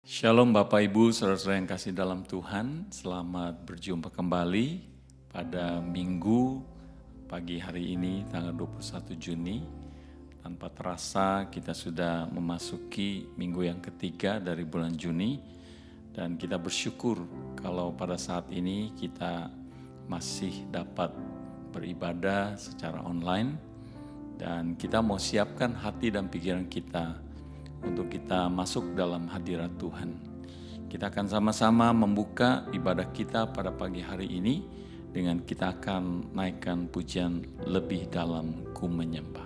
Shalom Bapak Ibu, saudara-saudara yang kasih dalam Tuhan. Selamat berjumpa kembali pada Minggu pagi hari ini tanggal 21 Juni. Tanpa terasa kita sudah memasuki minggu yang ketiga dari bulan Juni. Dan kita bersyukur kalau pada saat ini kita masih dapat beribadah secara online. Dan kita mau siapkan hati dan pikiran kita untuk kita masuk dalam hadirat Tuhan. Kita akan sama-sama membuka ibadah kita pada pagi hari ini dengan kita akan naikkan pujian lebih dalam ku menyembah.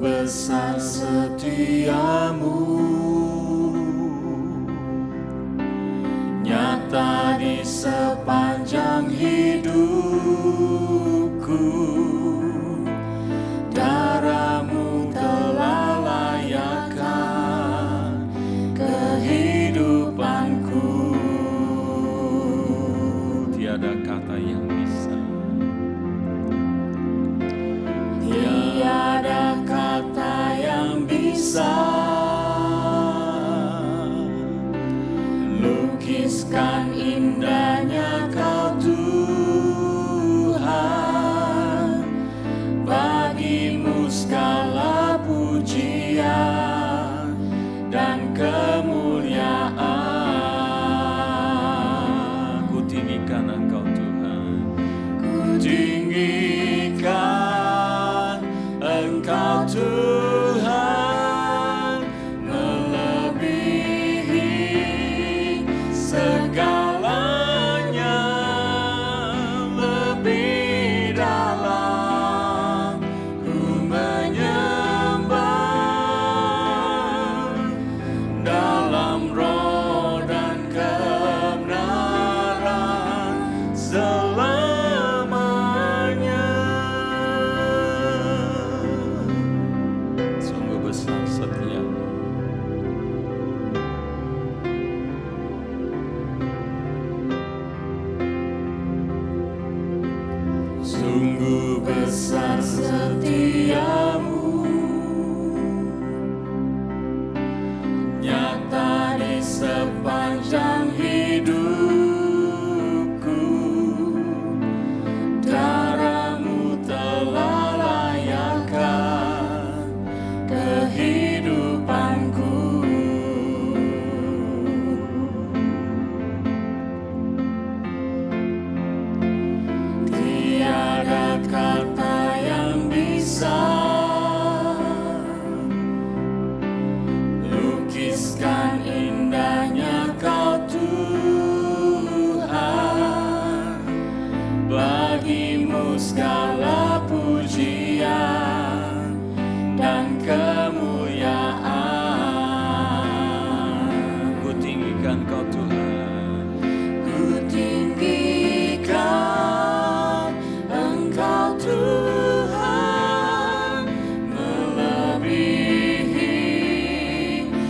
Besar setiamu, nyata di sepanjang hidupku. Darahmu telah layakkan kehidupanku. Tiada kata yang bisa, tiada kata yang bisa lukiskan indahnya Kau Tuhan. Bagimu segala pujian dan kemuliaan. ku tinggikan Engkau Tuhan. Ku tinggikan Engkau Tuhan, melebihi segalanya, lebih dalam ku menyembah, dalam roh dan kebenaran selamanya. Sungguh besar setiamu. Sungguh besar setiamu, nyata di sepanjang hidupku. Darahmu telah layakkan kehidupanku. Tiada kata yang bisa lukiskan indahnya Kau Tuhan. Bagimu segala pujian dan kemuliaan. Ku tinggikan Kau Tuhan. Ku tinggikan Engkau Tuhan, melebihi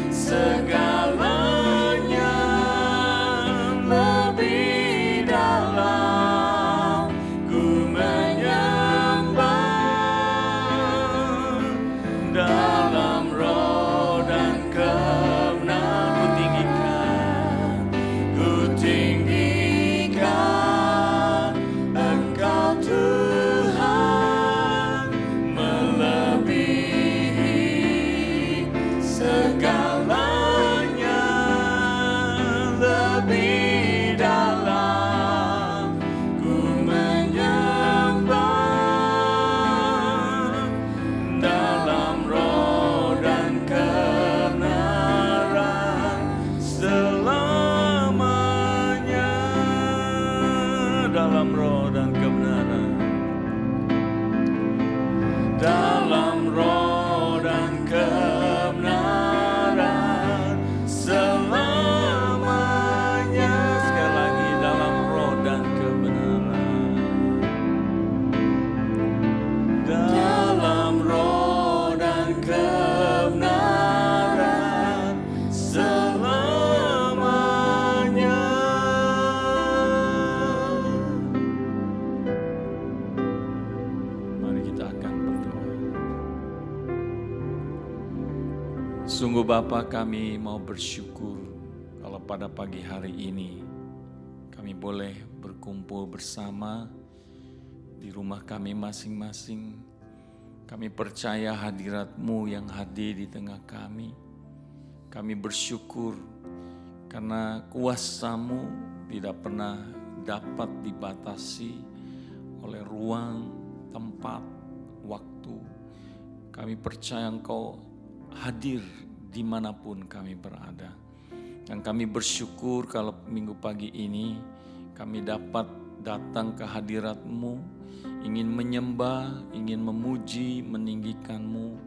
segalanya, lebih dalam ku menyembah, dalam Sungguh Bapa, kami mau bersyukur kalau pada pagi hari ini kami boleh berkumpul bersama di rumah kami masing-masing. Kami percaya hadirat-Mu yang hadir di tengah kami. Kami bersyukur karena kuasa-Mu tidak pernah dapat dibatasi oleh ruang, tempat, waktu. Kami percaya Engkau hadir dimanapun kami berada. Dan kami bersyukur kalau minggu pagi ini kami dapat datang ke hadirat-Mu, ingin menyembah, ingin memuji, meninggikan-Mu.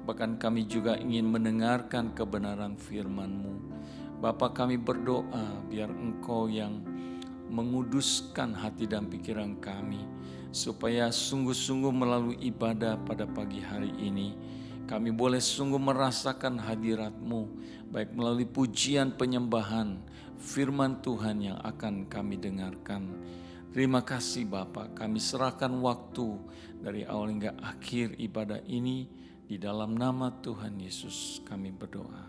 Bahkan kami juga ingin mendengarkan kebenaran firman-Mu. Bapa, kami berdoa biar Engkau yang menguduskan hati dan pikiran kami, supaya sungguh-sungguh melalui ibadah pada pagi hari ini, kami boleh sungguh merasakan hadirat-Mu, baik melalui pujian penyembahan, firman Tuhan yang akan kami dengarkan. Terima kasih Bapa, kami serahkan waktu dari awal hingga akhir ibadah ini, di dalam nama Tuhan Yesus kami berdoa.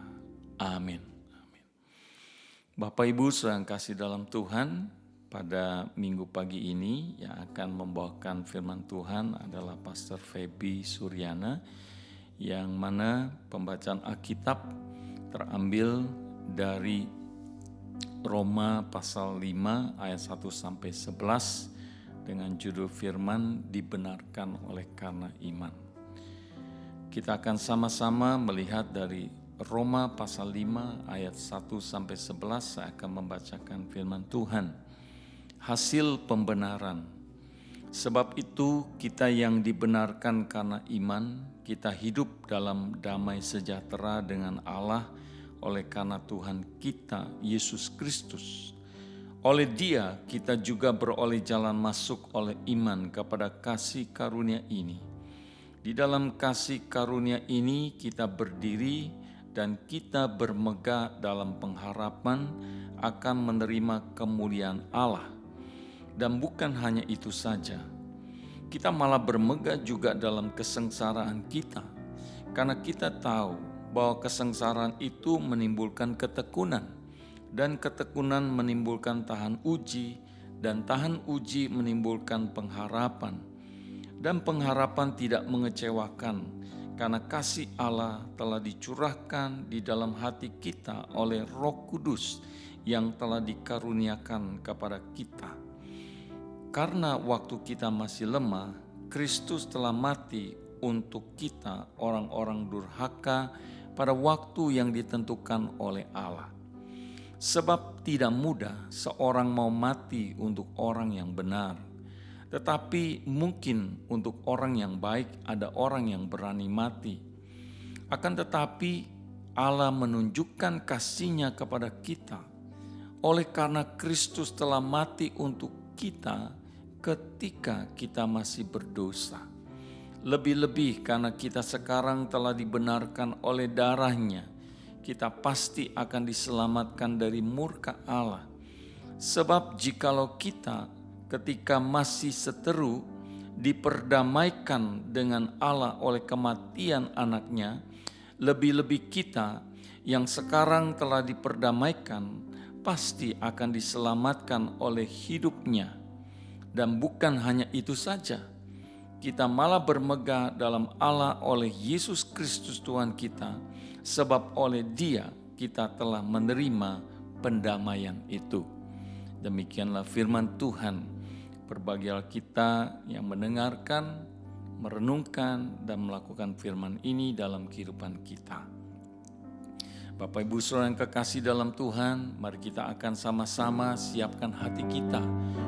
Amin. Bapak Ibu saudara kasih dalam Tuhan, pada minggu pagi ini yang akan membawakan firman Tuhan adalah Pastor Feby Suryana, yang mana pembacaan Alkitab terambil dari Roma pasal 5 ayat 1 sampai 11 dengan judul firman dibenarkan oleh karena iman. Kita akan sama-sama melihat dari Roma pasal 5 ayat 1 sampai 11. Saya akan membacakan firman Tuhan. Hasil pembenaran. Sebab itu kita yang dibenarkan karena iman, kita hidup dalam damai sejahtera dengan Allah oleh karena Tuhan kita, Yesus Kristus. Oleh Dia kita juga beroleh jalan masuk oleh iman kepada kasih karunia ini. Di dalam kasih karunia ini kita berdiri dan kita bermegah dalam pengharapan akan menerima kemuliaan Allah. Dan bukan hanya itu saja, kita malah bermegah juga dalam kesengsaraan kita, karena kita tahu bahwa kesengsaraan itu menimbulkan ketekunan, dan ketekunan menimbulkan tahan uji, dan tahan uji menimbulkan pengharapan. Dan pengharapan tidak mengecewakan, karena kasih Allah telah dicurahkan di dalam hati kita oleh Roh Kudus yang telah dikaruniakan kepada kita. Karena waktu kita masih lemah, Kristus telah mati untuk kita orang-orang durhaka pada waktu yang ditentukan oleh Allah. Sebab tidak mudah seorang mau mati untuk orang yang benar, tetapi mungkin untuk orang yang baik ada orang yang berani mati. Akan tetapi Allah menunjukkan kasih-Nya kepada kita, oleh karena Kristus telah mati untuk kita ketika kita masih berdosa. Lebih-lebih karena kita sekarang telah dibenarkan oleh darah-Nya, kita pasti akan diselamatkan dari murka Allah. Sebab jikalau kita ketika masih seteru diperdamaikan dengan Allah oleh kematian anaknya, lebih-lebih kita yang sekarang telah diperdamaikan pasti akan diselamatkan oleh hidup-Nya. Dan bukan hanya itu saja, kita malah bermegah dalam Allah oleh Yesus Kristus Tuhan kita, sebab oleh Dia kita telah menerima pendamaian itu. Demikianlah firman Tuhan. Berbahagialah kita yang mendengarkan, merenungkan, dan melakukan firman ini dalam kehidupan kita. Bapak Ibu Saudara yang kekasih dalam Tuhan, mari kita akan sama-sama siapkan hati kita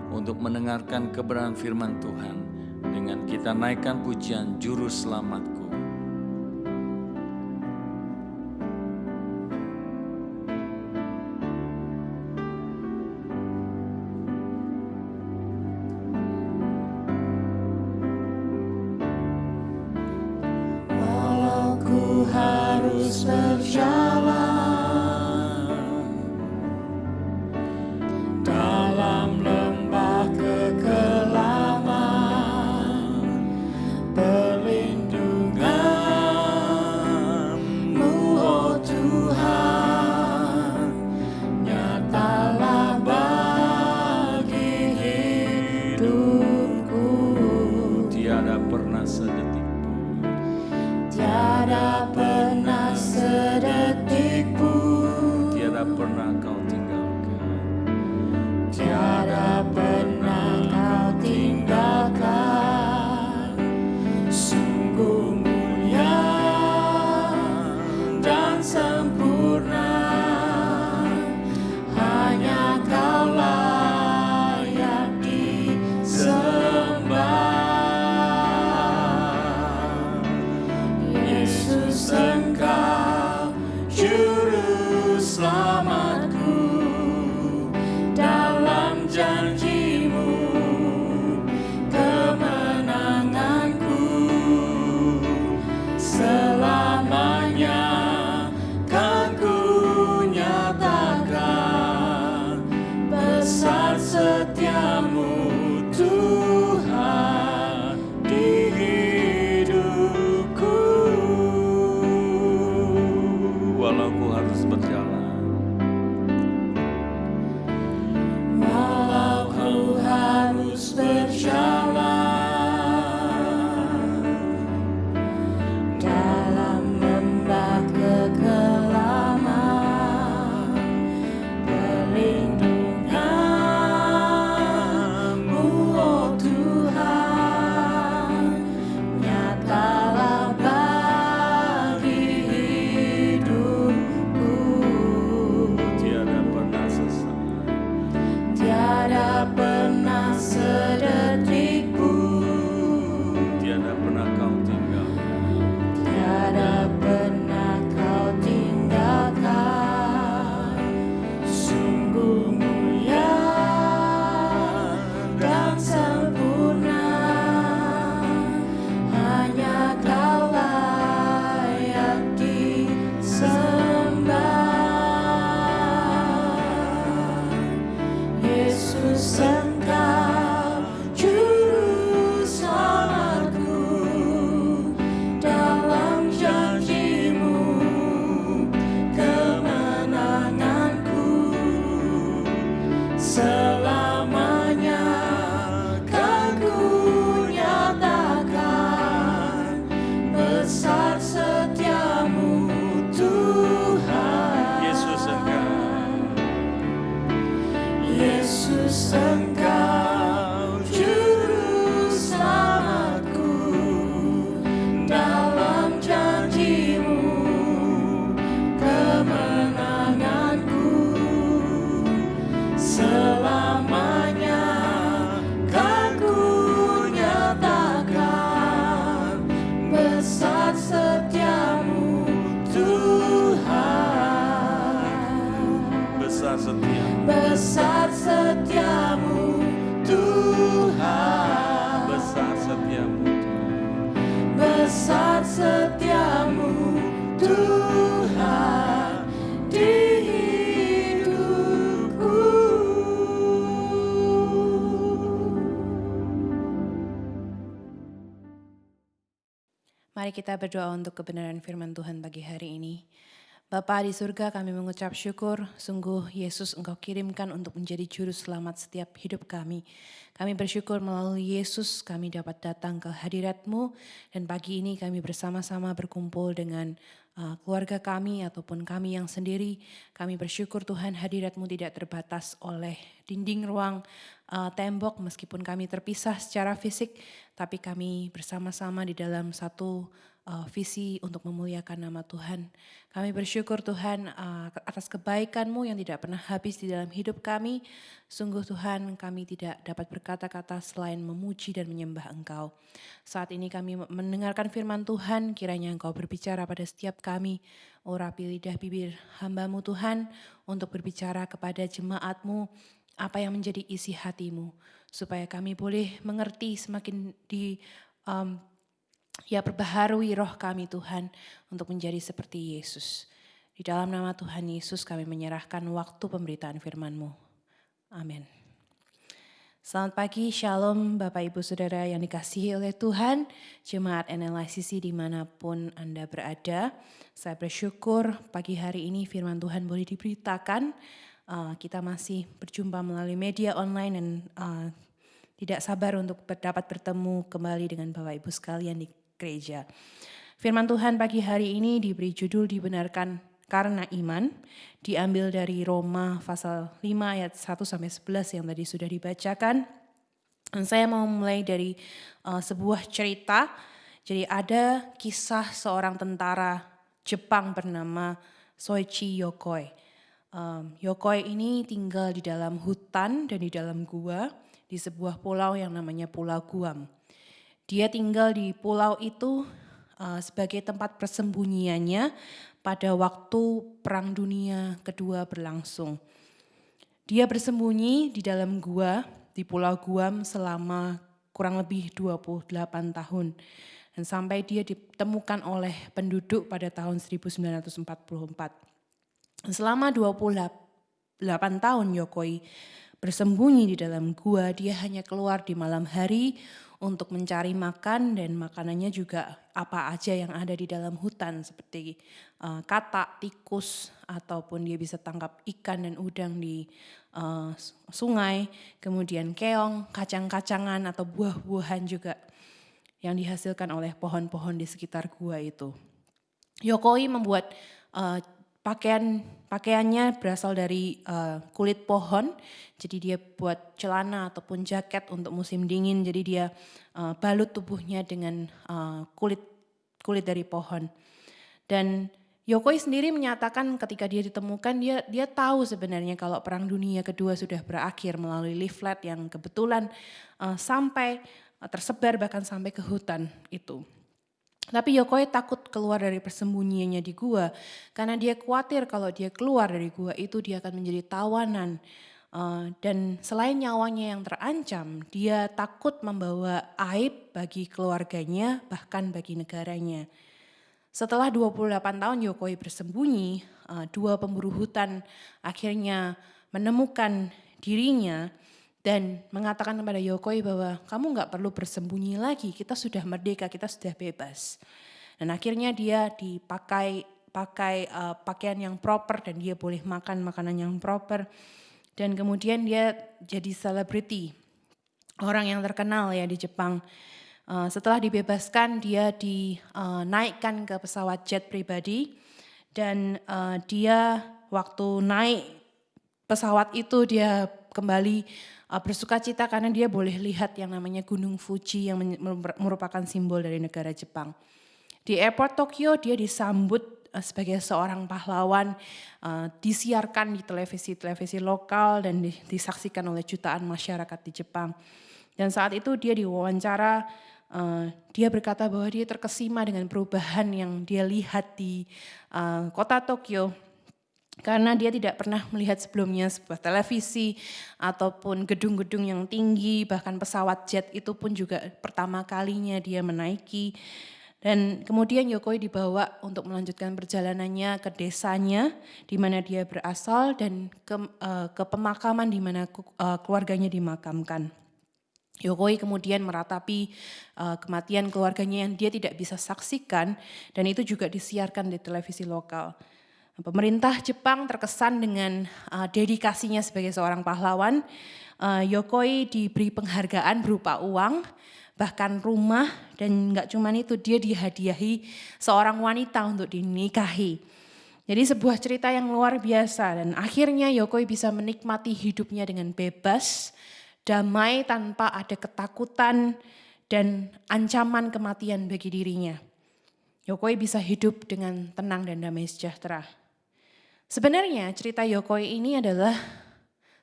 untuk mendengarkan kebenaran firman Tuhan dengan kita naikkan pujian Juru Selamatku. Walau ku harus berjalan dalam lembah kekelaman, perlindungan-Mu, oh Yesus Engkau Juru Selamatku, dalam janji-Mu kemenanganku, selamanya kan ku nyatakan besar setiamu Tuhan di hidupku. Walau ku harus berjalan, walau ku harus berjalan dalam lembah kekelaman, perlindungan-Mu, oh Tuhan, nyatalah bagi hidupku. tiada pernah sesat. Tiada pernah sedetik pun, Tiada pernah kau tinggalkan. tiada pernah kau tinggalkan. Sungguh mulia dan sempurna, hanya Kau layak disembah. Yesus Engkau Juru Selamatku, dalam janji-Mu kemenanganku, selamanya kan ku nyatakan besar setiamu Tuhan. Yesus Engkau, Yesus Engkau Juru Selamatku, dalam janji-Mu kemenanganku, selamanya kan ku nyatakan besar setiamu Tuhan. besar setiamu, Besar setiamu Tuhan, besar setiamu Tuhan. besar setiamu Tuhan di hidupku. Mari kita berdoa untuk kebenaran firman Tuhan pagi hari ini. Bapa di surga, kami mengucap syukur, sungguh Yesus Engkau kirimkan untuk menjadi juru selamat setiap hidup kami. Kami bersyukur melalui Yesus kami dapat datang ke hadirat-Mu, dan pagi ini kami bersama-sama berkumpul dengan keluarga kami ataupun kami yang sendiri. Kami bersyukur Tuhan hadirat-Mu tidak terbatas oleh dinding ruang tembok, meskipun kami terpisah secara fisik, tapi kami bersama-sama di dalam satu visi untuk memuliakan nama Tuhan. Kami bersyukur Tuhan atas kebaikan-Mu yang tidak pernah habis di dalam hidup kami. Sungguh Tuhan, kami tidak dapat berkata-kata selain memuji dan menyembah Engkau. Saat ini kami mendengarkan firman Tuhan, kiranya Engkau berbicara pada setiap kami. Urapi lidah bibir hamba-Mu Tuhan untuk berbicara kepada jemaat-Mu apa yang menjadi isi hati-Mu, supaya kami boleh mengerti semakin perbaharui roh kami Tuhan untuk menjadi seperti Yesus. Di dalam nama Tuhan Yesus kami menyerahkan waktu pemberitaan firman-Mu. Amin. Selamat pagi, Shalom Bapak Ibu Saudara yang dikasihi oleh Tuhan, Jemaat NLICC dimanapun Anda berada. Saya bersyukur pagi hari ini firman Tuhan boleh diberitakan. Kita masih berjumpa melalui media online dan tidak sabar untuk dapat bertemu kembali dengan Bapak Ibu sekalian di gereja. Firman Tuhan pagi hari ini diberi judul dibenarkan karena iman, diambil dari Roma pasal 5 ayat 1-11 yang tadi sudah dibacakan. Dan saya mau mulai dari sebuah cerita. Jadi ada kisah seorang tentara Jepang bernama Soichi Yokoi. Yokoi ini tinggal di dalam hutan dan di dalam gua di sebuah pulau yang namanya Pulau Guam. Dia tinggal di pulau itu sebagai tempat persembunyiannya pada waktu Perang Dunia Kedua berlangsung. Dia bersembunyi di dalam gua di Pulau Guam selama kurang lebih 28 tahun. Dan sampai dia ditemukan oleh penduduk pada tahun 1944. Selama 28 tahun Yokoi bersembunyi di dalam gua, dia hanya keluar di malam hari untuk mencari makan, dan makanannya juga apa aja yang ada di dalam hutan seperti katak, tikus, ataupun dia bisa tangkap ikan dan udang di sungai, kemudian keong, kacang-kacangan atau buah-buahan juga yang dihasilkan oleh pohon-pohon di sekitar gua itu. Yokoi membuat pakaiannya berasal dari kulit pohon, jadi dia buat celana ataupun jaket untuk musim dingin, jadi dia balut tubuhnya dengan kulit dari pohon. Dan Yokoi sendiri menyatakan ketika dia ditemukan, dia tahu sebenarnya kalau Perang Dunia Kedua sudah berakhir melalui leaflet yang kebetulan sampai tersebar bahkan sampai ke hutan itu. Tapi Yokoi takut keluar dari persembunyiannya di gua karena dia khawatir kalau dia keluar dari gua itu dia akan menjadi tawanan. Dan selain nyawanya yang terancam, dia takut membawa aib bagi keluarganya bahkan bagi negaranya. Setelah 28 tahun Yokoi bersembunyi, dua pemburu hutan akhirnya menemukan dirinya dan mengatakan kepada Yokoi bahwa kamu gak perlu bersembunyi lagi, kita sudah merdeka, kita sudah bebas. Dan akhirnya dia dipakai pakaian yang proper dan dia boleh makan makanan yang proper. Dan kemudian dia jadi selebriti, orang yang terkenal ya di Jepang. Setelah dibebaskan dia dinaikkan ke pesawat jet pribadi dan dia waktu naik pesawat itu dia kembali bersukacita karena dia boleh lihat yang namanya Gunung Fuji yang merupakan simbol dari negara Jepang. Di airport Tokyo dia disambut sebagai seorang pahlawan, disiarkan di televisi lokal dan disaksikan oleh jutaan masyarakat di Jepang. Dan saat itu dia diwawancara, dia berkata bahwa dia terkesima dengan perubahan yang dia lihat di kota Tokyo. Karena dia tidak pernah melihat sebelumnya sebuah televisi ataupun gedung-gedung yang tinggi, bahkan pesawat jet itu pun juga pertama kalinya dia menaiki. Dan kemudian Yokoi dibawa untuk melanjutkan perjalanannya ke desanya di mana dia berasal dan ke pemakaman di mana keluarganya dimakamkan. Yokoi kemudian meratapi kematian keluarganya yang dia tidak bisa saksikan dan itu juga disiarkan di televisi lokal. Pemerintah Jepang terkesan dengan dedikasinya sebagai seorang pahlawan. Yokoi diberi penghargaan berupa uang, bahkan rumah, dan gak cuma itu dia dihadiahi seorang wanita untuk dinikahi. Jadi sebuah cerita yang luar biasa dan akhirnya Yokoi bisa menikmati hidupnya dengan bebas, damai tanpa ada ketakutan dan ancaman kematian bagi dirinya. Yokoi bisa hidup dengan tenang dan damai sejahtera. Sebenarnya cerita Yokoi ini adalah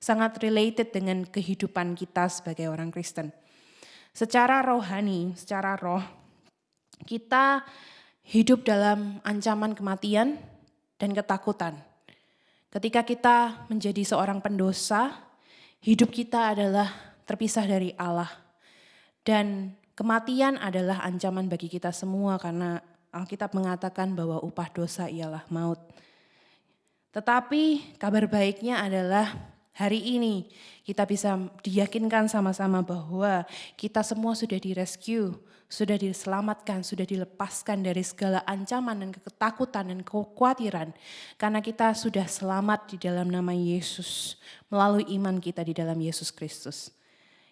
sangat related dengan kehidupan kita sebagai orang Kristen. Secara rohani, secara roh, kita hidup dalam ancaman kematian dan ketakutan. Ketika kita menjadi seorang pendosa, hidup kita adalah terpisah dari Allah. Dan kematian adalah ancaman bagi kita semua karena Alkitab mengatakan bahwa upah dosa ialah maut. Tetapi kabar baiknya adalah hari ini kita bisa diyakinkan sama-sama bahwa kita semua sudah direscue, sudah diselamatkan, sudah dilepaskan dari segala ancaman dan ketakutan dan kekhawatiran. Karena kita sudah selamat di dalam nama Yesus melalui iman kita di dalam Yesus Kristus.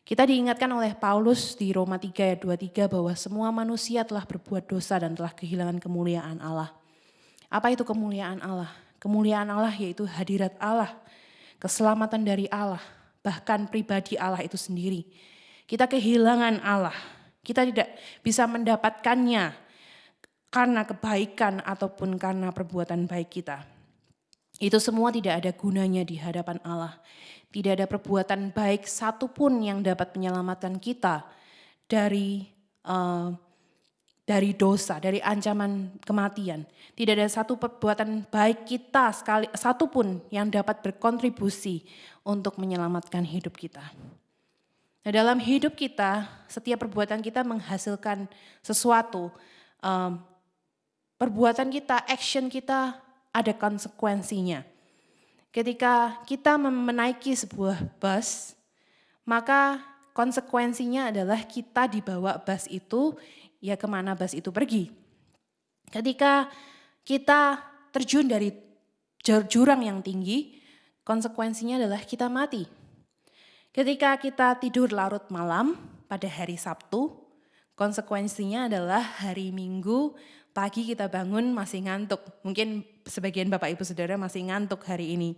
Kita diingatkan oleh Paulus di Roma 3 ayat 23 bahwa semua manusia telah berbuat dosa dan telah kehilangan kemuliaan Allah. Apa itu kemuliaan Allah? Kemuliaan Allah yaitu hadirat Allah, keselamatan dari Allah, bahkan pribadi Allah itu sendiri. Kita kehilangan Allah, kita tidak bisa mendapatkannya karena kebaikan ataupun karena perbuatan baik kita. Itu semua tidak ada gunanya di hadapan Allah. Tidak ada perbuatan baik satupun yang dapat menyelamatkan kita dari dari dosa, dari ancaman kematian. Tidak ada satu perbuatan baik kita satupun yang dapat berkontribusi untuk menyelamatkan hidup kita. Nah, dalam hidup kita, setiap perbuatan kita menghasilkan sesuatu. Perbuatan kita, action kita ada konsekuensinya. Ketika kita menaiki sebuah bus, maka konsekuensinya adalah kita dibawa bus itu, ya kemana bus itu pergi. Ketika kita terjun dari jurang yang tinggi, konsekuensinya adalah kita mati. Ketika kita tidur larut malam pada hari Sabtu, konsekuensinya adalah hari Minggu pagi kita bangun masih ngantuk. Mungkin sebagian Bapak Ibu Saudara masih ngantuk hari ini.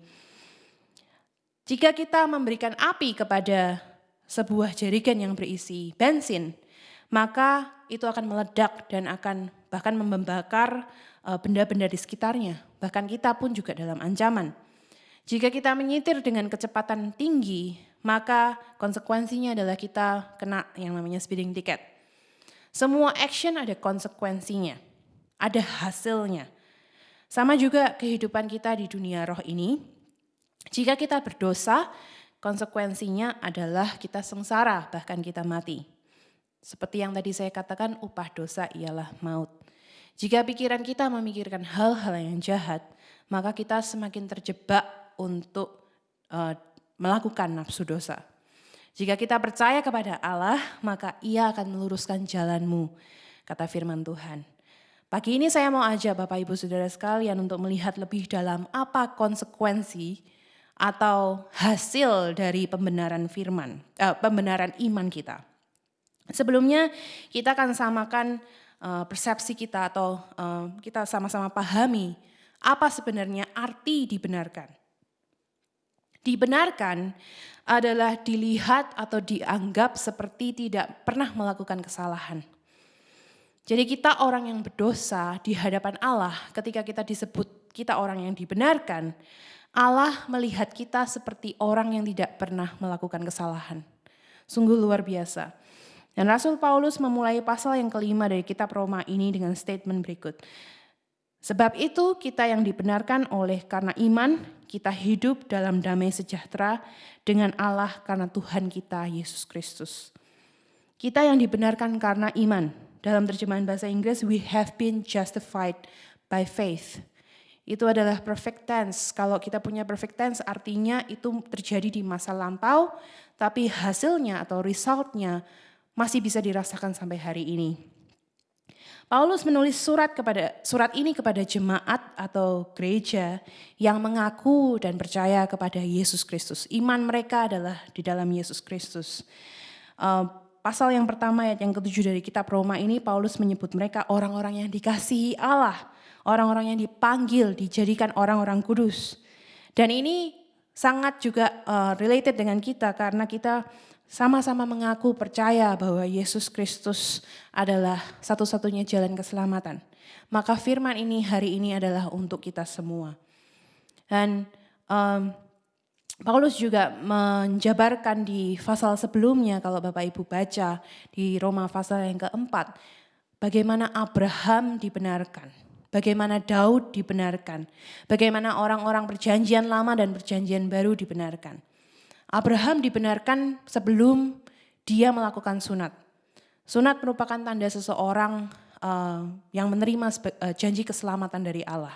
Jika kita memberikan api kepada sebuah jerigen yang berisi bensin, maka itu akan meledak dan akan bahkan membakar benda-benda di sekitarnya. Bahkan kita pun juga dalam ancaman. Jika kita menyetir dengan kecepatan tinggi, maka konsekuensinya adalah kita kena yang namanya speeding ticket. Semua action ada konsekuensinya, ada hasilnya. Sama juga kehidupan kita di dunia roh ini. Jika kita berdosa, konsekuensinya adalah kita sengsara, bahkan kita mati. Seperti yang tadi saya katakan, upah dosa ialah maut. Jika pikiran kita memikirkan hal-hal yang jahat, maka kita semakin terjebak untuk melakukan nafsu dosa. Jika kita percaya kepada Allah, maka Ia akan meluruskan jalanmu, kata firman Tuhan. Pagi ini saya mau ajak Bapak Ibu Saudara sekalian untuk melihat lebih dalam apa konsekuensi atau hasil dari pembenaran pembenaran iman kita. Sebelumnya kita akan samakan persepsi kita atau kita sama-sama pahami apa sebenarnya arti dibenarkan. Dibenarkan adalah dilihat atau dianggap seperti tidak pernah melakukan kesalahan. Jadi kita orang yang berdosa di hadapan Allah, ketika kita disebut kita orang yang dibenarkan, Allah melihat kita seperti orang yang tidak pernah melakukan kesalahan. Sungguh luar biasa. Dan Rasul Paulus memulai pasal yang kelima dari kitab Roma ini dengan statement berikut. Sebab itu kita yang dibenarkan oleh karena iman, kita hidup dalam damai sejahtera dengan Allah karena Tuhan kita Yesus Kristus. Kita yang dibenarkan karena iman. Dalam terjemahan bahasa Inggris, we have been justified by faith. Itu adalah perfect tense. Kalau kita punya perfect tense artinya itu terjadi di masa lampau, tapi hasilnya atau resultnya masih bisa dirasakan sampai hari ini. Paulus menulis surat ini kepada jemaat atau gereja yang mengaku dan percaya kepada Yesus Kristus. Iman mereka adalah di dalam Yesus Kristus. Pasal yang pertama ayat yang ke-7 dari kitab Roma ini Paulus menyebut mereka orang-orang yang dikasihi Allah, orang-orang yang dipanggil, dijadikan orang-orang kudus. Dan ini sangat juga related dengan kita karena kita sama-sama mengaku percaya bahwa Yesus Kristus adalah satu-satunya jalan keselamatan. Maka firman ini hari ini adalah untuk kita semua. Dan Paulus juga menjabarkan di pasal sebelumnya kalau Bapak Ibu baca di Roma pasal yang keempat. Bagaimana Abraham dibenarkan, bagaimana Daud dibenarkan, bagaimana orang-orang perjanjian lama dan perjanjian baru dibenarkan. Abraham dibenarkan sebelum dia melakukan sunat. Sunat merupakan tanda seseorang yang menerima janji keselamatan dari Allah.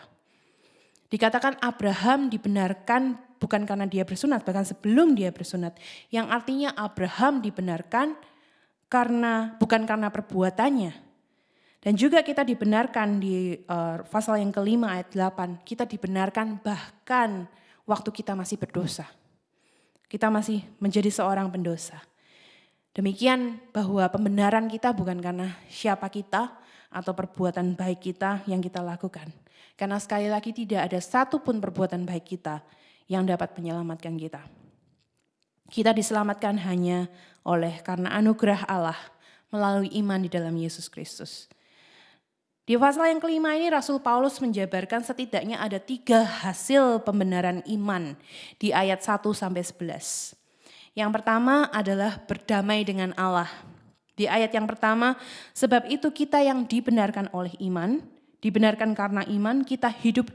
Dikatakan Abraham dibenarkan bukan karena dia bersunat, bahkan sebelum dia bersunat. Yang artinya Abraham dibenarkan bukan karena perbuatannya. Dan juga kita dibenarkan di pasal yang kelima ayat 8. Kita dibenarkan bahkan waktu kita masih berdosa. Kita masih menjadi seorang pendosa. Demikian bahwa pembenaran kita bukan karena siapa kita atau perbuatan baik kita yang kita lakukan. Karena sekali lagi tidak ada satupun perbuatan baik kita yang dapat menyelamatkan kita. Kita diselamatkan hanya karena anugerah Allah melalui iman di dalam Yesus Kristus. Di pasal yang kelima ini Rasul Paulus menjabarkan setidaknya ada 3 hasil pembenaran iman di ayat 1-11. Yang pertama adalah berdamai dengan Allah. Di ayat yang pertama, sebab itu kita yang dibenarkan oleh iman, dibenarkan karena iman, kita hidup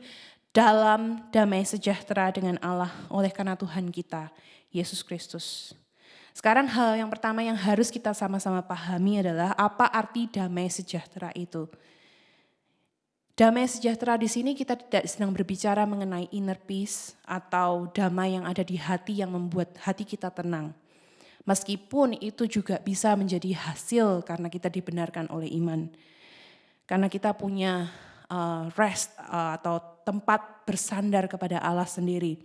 dalam damai sejahtera dengan Allah oleh karena Tuhan kita, Yesus Kristus. Sekarang hal yang pertama yang harus kita sama-sama pahami adalah apa arti damai sejahtera itu. Damai sejahtera di sini kita tidak sedang berbicara mengenai inner peace atau damai yang ada di hati yang membuat hati kita tenang. Meskipun itu juga bisa menjadi hasil karena kita dibenarkan oleh iman. Karena kita punya rest atau tempat bersandar kepada Allah sendiri.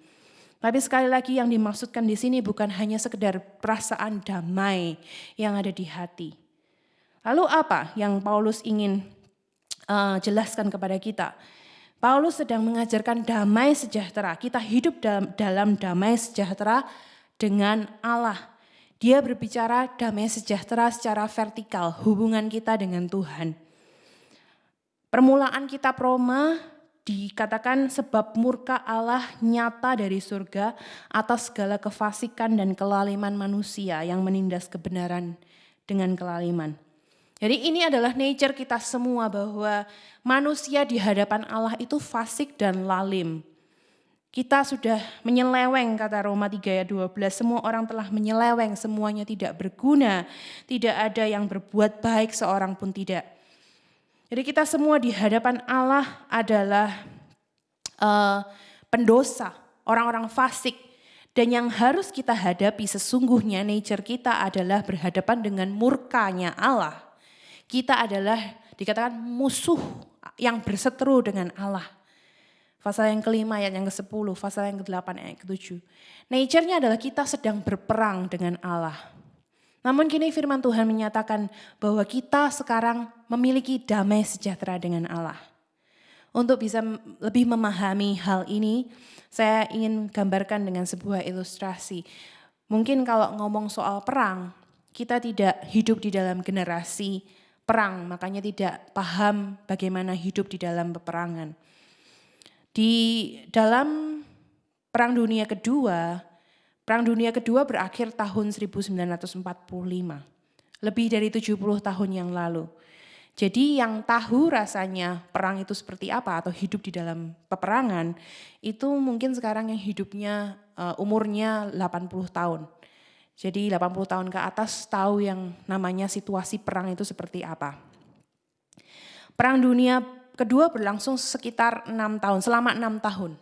Tapi sekali lagi yang dimaksudkan di sini bukan hanya sekedar perasaan damai yang ada di hati. Lalu apa yang Paulus ingin jelaskan kepada kita? Paulus sedang mengajarkan damai sejahtera. Kita hidup dalam damai sejahtera dengan Allah. Dia berbicara damai sejahtera secara vertikal, hubungan kita dengan Tuhan. Permulaan kitab Roma dikatakan sebab murka Allah nyata dari surga atas segala kefasikan dan kelaliman manusia yang menindas kebenaran dengan kelaliman. Jadi ini adalah nature kita semua bahwa manusia di hadapan Allah itu fasik dan lalim. Kita sudah menyeleweng, kata Roma 3 ayat 12, semua orang telah menyeleweng, semuanya tidak berguna, tidak ada yang berbuat baik seorang pun tidak. Jadi kita semua di hadapan Allah adalah pendosa, orang-orang fasik. Dan yang harus kita hadapi sesungguhnya nature kita adalah berhadapan dengan murkanya Allah. Kita adalah dikatakan musuh yang berseteru dengan Allah. Pasal yang kelima ayat yang ke-10, pasal yang ke-8 ayat ke-7. Nature-nya adalah kita sedang berperang dengan Allah. Namun kini firman Tuhan menyatakan bahwa kita sekarang memiliki damai sejahtera dengan Allah. Untuk bisa lebih memahami hal ini, saya ingin gambarkan dengan sebuah ilustrasi. Mungkin kalau ngomong soal perang, kita tidak hidup di dalam generasi perang, makanya tidak paham bagaimana hidup di dalam peperangan. Di dalam Perang Dunia Kedua berakhir tahun 1945, lebih dari 70 tahun yang lalu. Jadi yang tahu rasanya perang itu seperti apa atau hidup di dalam peperangan, itu mungkin sekarang yang hidupnya umurnya 80 tahun. Jadi 80 tahun ke atas tahu yang namanya situasi perang itu seperti apa. Perang Dunia Kedua berlangsung sekitar 6 tahun, selama 6 tahun.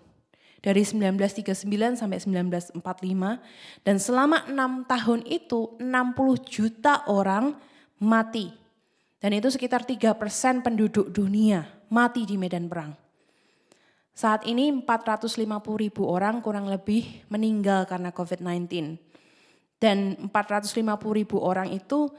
Dari 1939 sampai 1945. Dan selama 6 tahun itu 60 juta orang mati. Dan itu sekitar 3% penduduk dunia mati di medan perang. Saat ini 450.000 orang kurang lebih meninggal karena COVID-19. Dan 450.000 orang itu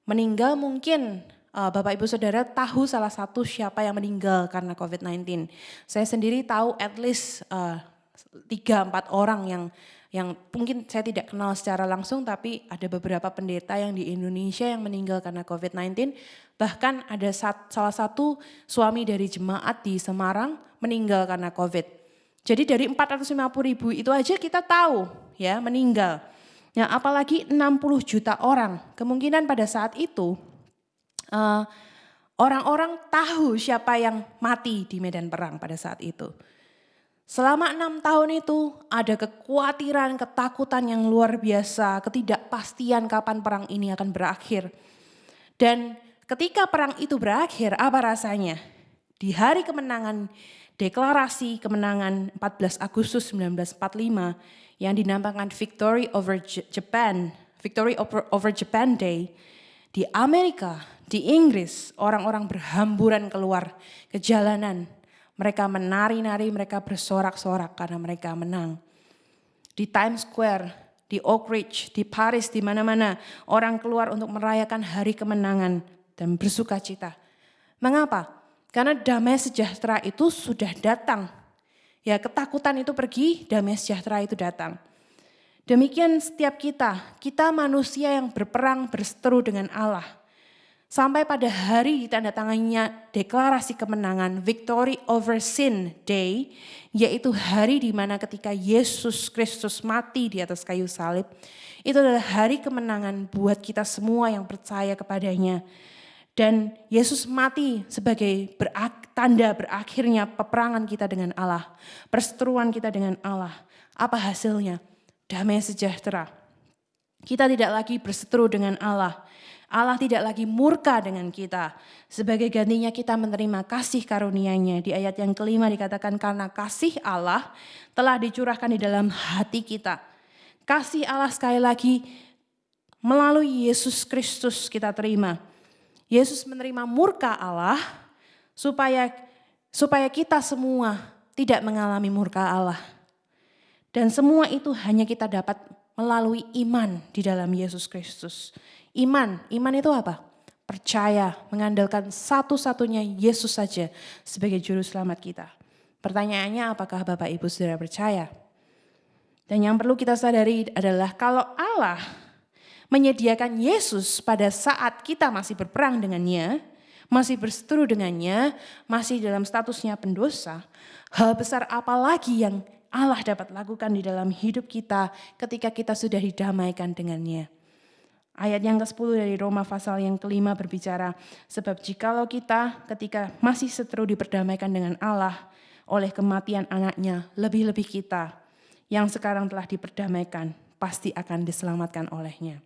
meninggal mungkin Bapak Ibu Saudara tahu salah satu siapa yang meninggal karena COVID-19. Saya sendiri tahu at least 3-4 orang yang mungkin saya tidak kenal secara langsung, tapi ada beberapa pendeta yang di Indonesia yang meninggal karena COVID-19. Bahkan ada salah satu suami dari jemaat di Semarang meninggal karena COVID. Jadi dari 450.000 itu aja kita tahu ya meninggal. Nah, apalagi 60 juta orang. Kemungkinan pada saat itu orang-orang tahu siapa yang mati di medan perang pada saat itu. Selama 6 tahun itu ada kekhawatiran, ketakutan yang luar biasa, ketidakpastian kapan perang ini akan berakhir. Dan ketika perang itu berakhir, apa rasanya? Di hari kemenangan, deklarasi kemenangan 14 Agustus 1945 yang dinamakan Victory over Japan Day, di Amerika, di Inggris, orang-orang berhamburan keluar ke jalanan. Mereka menari-nari, mereka bersorak-sorak karena mereka menang. Di Times Square, di Oak Ridge, di Paris, di mana-mana orang keluar untuk merayakan hari kemenangan dan bersuka cita. Mengapa? Karena damai sejahtera itu sudah datang. Ya, ketakutan itu pergi, damai sejahtera itu datang. Demikian setiap kita manusia yang berperang berseteru dengan Allah. Sampai pada hari ditandatangannya deklarasi kemenangan, Victory over Sin Day, yaitu hari di mana ketika Yesus Kristus mati di atas kayu salib, itu adalah hari kemenangan buat kita semua yang percaya kepadanya. Dan Yesus mati sebagai tanda berakhirnya peperangan kita dengan Allah, perseteruan kita dengan Allah. Apa hasilnya? Damai sejahtera. Kita tidak lagi berseteru dengan Allah. Allah tidak lagi murka dengan kita. Sebagai gantinya kita menerima kasih karunia-Nya. Di ayat yang kelima dikatakan karena kasih Allah telah dicurahkan di dalam hati kita. Kasih Allah sekali lagi melalui Yesus Kristus kita terima. Yesus menerima murka Allah supaya kita semua tidak mengalami murka Allah. Dan semua itu hanya kita dapat melalui iman di dalam Yesus Kristus. Iman itu apa? Percaya, mengandalkan satu-satunya Yesus saja sebagai juru selamat kita. Pertanyaannya apakah Bapak Ibu Saudara percaya? Dan yang perlu kita sadari adalah kalau Allah menyediakan Yesus pada saat kita masih berperang dengannya, masih berseteru dengannya, masih dalam statusnya pendosa, hal besar apa lagi yang Allah dapat lakukan di dalam hidup kita ketika kita sudah didamaikan dengannya. Ayat yang ke-10 dari Roma pasal yang kelima berbicara, sebab jikalau kita ketika masih seteru diperdamaikan dengan Allah oleh kematian anaknya, lebih-lebih kita yang sekarang telah diperdamaikan pasti akan diselamatkan olehnya.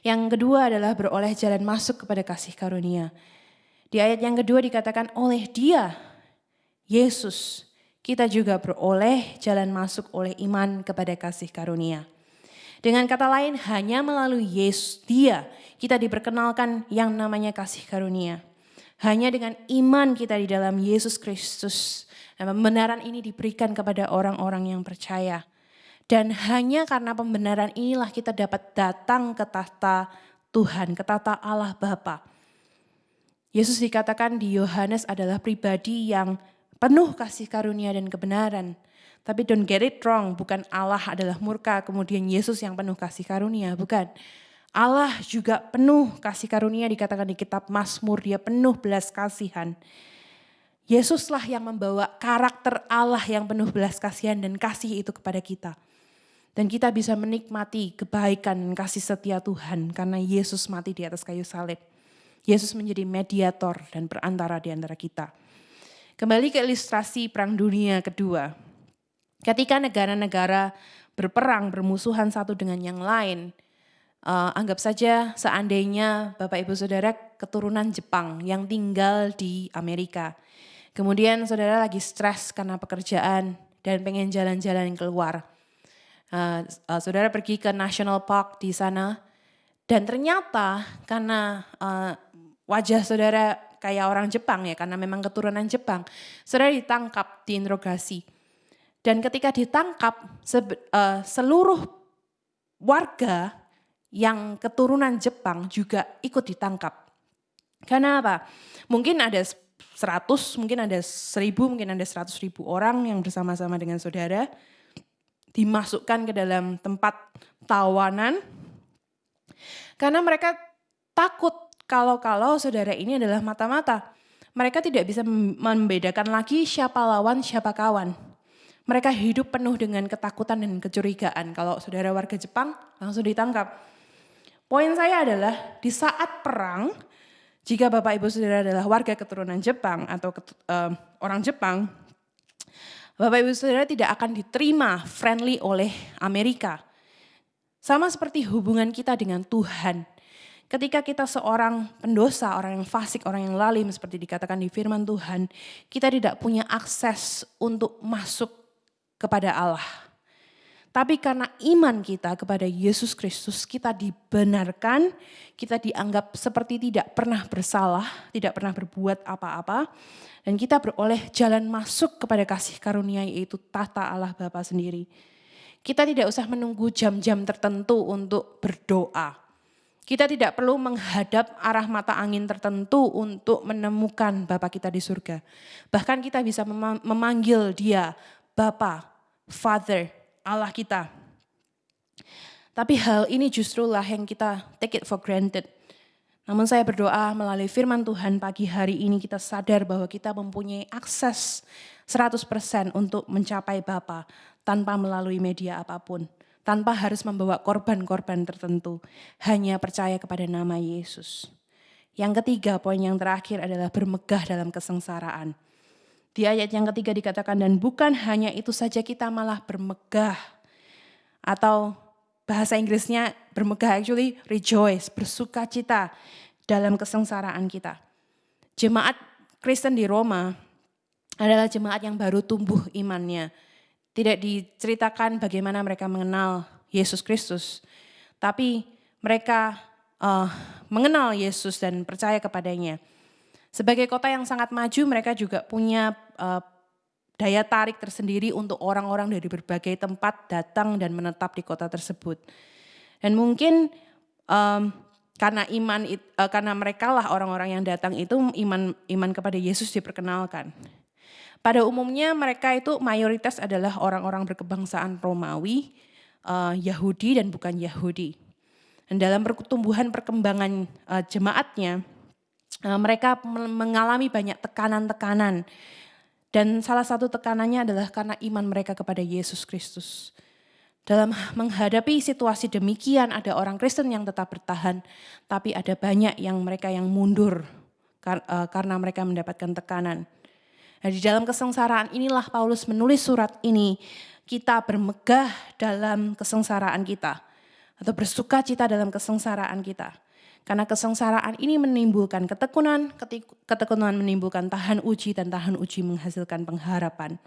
Yang kedua adalah beroleh jalan masuk kepada kasih karunia. Di ayat yang kedua dikatakan oleh Dia, Yesus, kita juga beroleh jalan masuk oleh iman kepada kasih karunia. Dengan kata lain, hanya melalui Yesus, Dia, kita diperkenalkan yang namanya kasih karunia. Hanya dengan iman kita di dalam Yesus Kristus, dan pembenaran ini diberikan kepada orang-orang yang percaya. Dan hanya karena pembenaran inilah kita dapat datang ke tahta Tuhan, ke tahta Allah Bapa. Yesus dikatakan di Yohanes adalah pribadi yang penuh kasih karunia dan kebenaran. Tapi don't get it wrong, bukan Allah adalah murka, kemudian Yesus yang penuh kasih karunia, bukan. Allah juga penuh kasih karunia, dikatakan di kitab Mazmur, Dia penuh belas kasihan. Yesuslah yang membawa karakter Allah yang penuh belas kasihan dan kasih itu kepada kita. Dan kita bisa menikmati kebaikan dan kasih setia Tuhan karena Yesus mati di atas kayu salib. Yesus menjadi mediator dan perantara di antara kita. Kembali ke ilustrasi Perang Dunia Kedua. Ketika negara-negara berperang, bermusuhan satu dengan yang lain, anggap saja seandainya Bapak Ibu Saudara keturunan Jepang yang tinggal di Amerika. Kemudian saudara lagi stres karena pekerjaan dan pengen jalan-jalan keluar. Saudara pergi ke National Park di sana dan ternyata karena wajah saudara kayak orang Jepang ya, karena memang keturunan Jepang, saudara ditangkap, diinterogasi. Dan ketika ditangkap, seluruh warga yang keturunan Jepang juga ikut ditangkap. Karena apa? Mungkin ada 100, mungkin ada 1000, mungkin ada 100.000 orang yang bersama-sama dengan saudara dimasukkan ke dalam tempat tawanan. Karena mereka takut kalau saudara ini adalah mata-mata. Mereka tidak bisa membedakan lagi siapa lawan, siapa kawan. Mereka hidup penuh dengan ketakutan dan kecurigaan. Kalau saudara warga Jepang langsung ditangkap. Poin saya adalah di saat perang, jika Bapak Ibu Saudara adalah warga keturunan Jepang atau orang Jepang, Bapak Ibu Saudara tidak akan diterima friendly oleh Amerika. Sama seperti hubungan kita dengan Tuhan. Ketika kita seorang pendosa, orang yang fasik, orang yang lalim seperti dikatakan di firman Tuhan, kita tidak punya akses untuk masuk kepada Allah. Tapi karena iman kita kepada Yesus Kristus, kita dibenarkan, kita dianggap seperti tidak pernah bersalah, tidak pernah berbuat apa-apa, dan kita beroleh jalan masuk kepada kasih karunia yaitu tahta Allah Bapa sendiri. Kita tidak usah menunggu jam-jam tertentu untuk berdoa. Kita tidak perlu menghadap arah mata angin tertentu untuk menemukan Bapa kita di surga. Bahkan kita bisa memanggil Dia Bapa, Father, Allah kita. Tapi hal ini justrulah yang kita take it for granted. Namun saya berdoa melalui firman Tuhan pagi hari ini kita sadar bahwa kita mempunyai akses 100% untuk mencapai Bapa tanpa melalui media apapun. Tanpa harus membawa korban-korban tertentu. Hanya percaya kepada nama Yesus. Yang ketiga, poin yang terakhir adalah bermegah dalam kesengsaraan. Di ayat yang ketiga dikatakan, dan bukan hanya itu saja kita malah bermegah. Atau bahasa Inggrisnya bermegah actually rejoice, bersukacita dalam kesengsaraan kita. Jemaat Kristen di Roma adalah jemaat yang baru tumbuh imannya. Tidak diceritakan bagaimana mereka mengenal Yesus Kristus. Tapi mereka mengenal Yesus dan percaya kepadanya. Sebagai kota yang sangat maju, mereka juga punya daya tarik tersendiri untuk orang-orang dari berbagai tempat datang dan menetap di kota tersebut. Dan mungkin karena mereka lah orang-orang yang datang itu iman kepada Yesus diperkenalkan. Pada umumnya mereka itu mayoritas adalah orang-orang berkebangsaan Romawi, Yahudi dan bukan Yahudi. Dan dalam pertumbuhan perkembangan jemaatnya, mereka mengalami banyak tekanan-tekanan. Dan salah satu tekanannya adalah karena iman mereka kepada Yesus Kristus. Dalam menghadapi situasi demikian, ada orang Kristen yang tetap bertahan, tapi ada banyak mereka yang mundur karena mereka mendapatkan tekanan. Nah, di dalam kesengsaraan inilah Paulus menulis surat ini, kita bermegah dalam kesengsaraan kita. Atau bersukacita dalam kesengsaraan kita. Karena kesengsaraan ini menimbulkan ketekunan, ketekunan menimbulkan tahan uji, dan tahan uji menghasilkan pengharapan.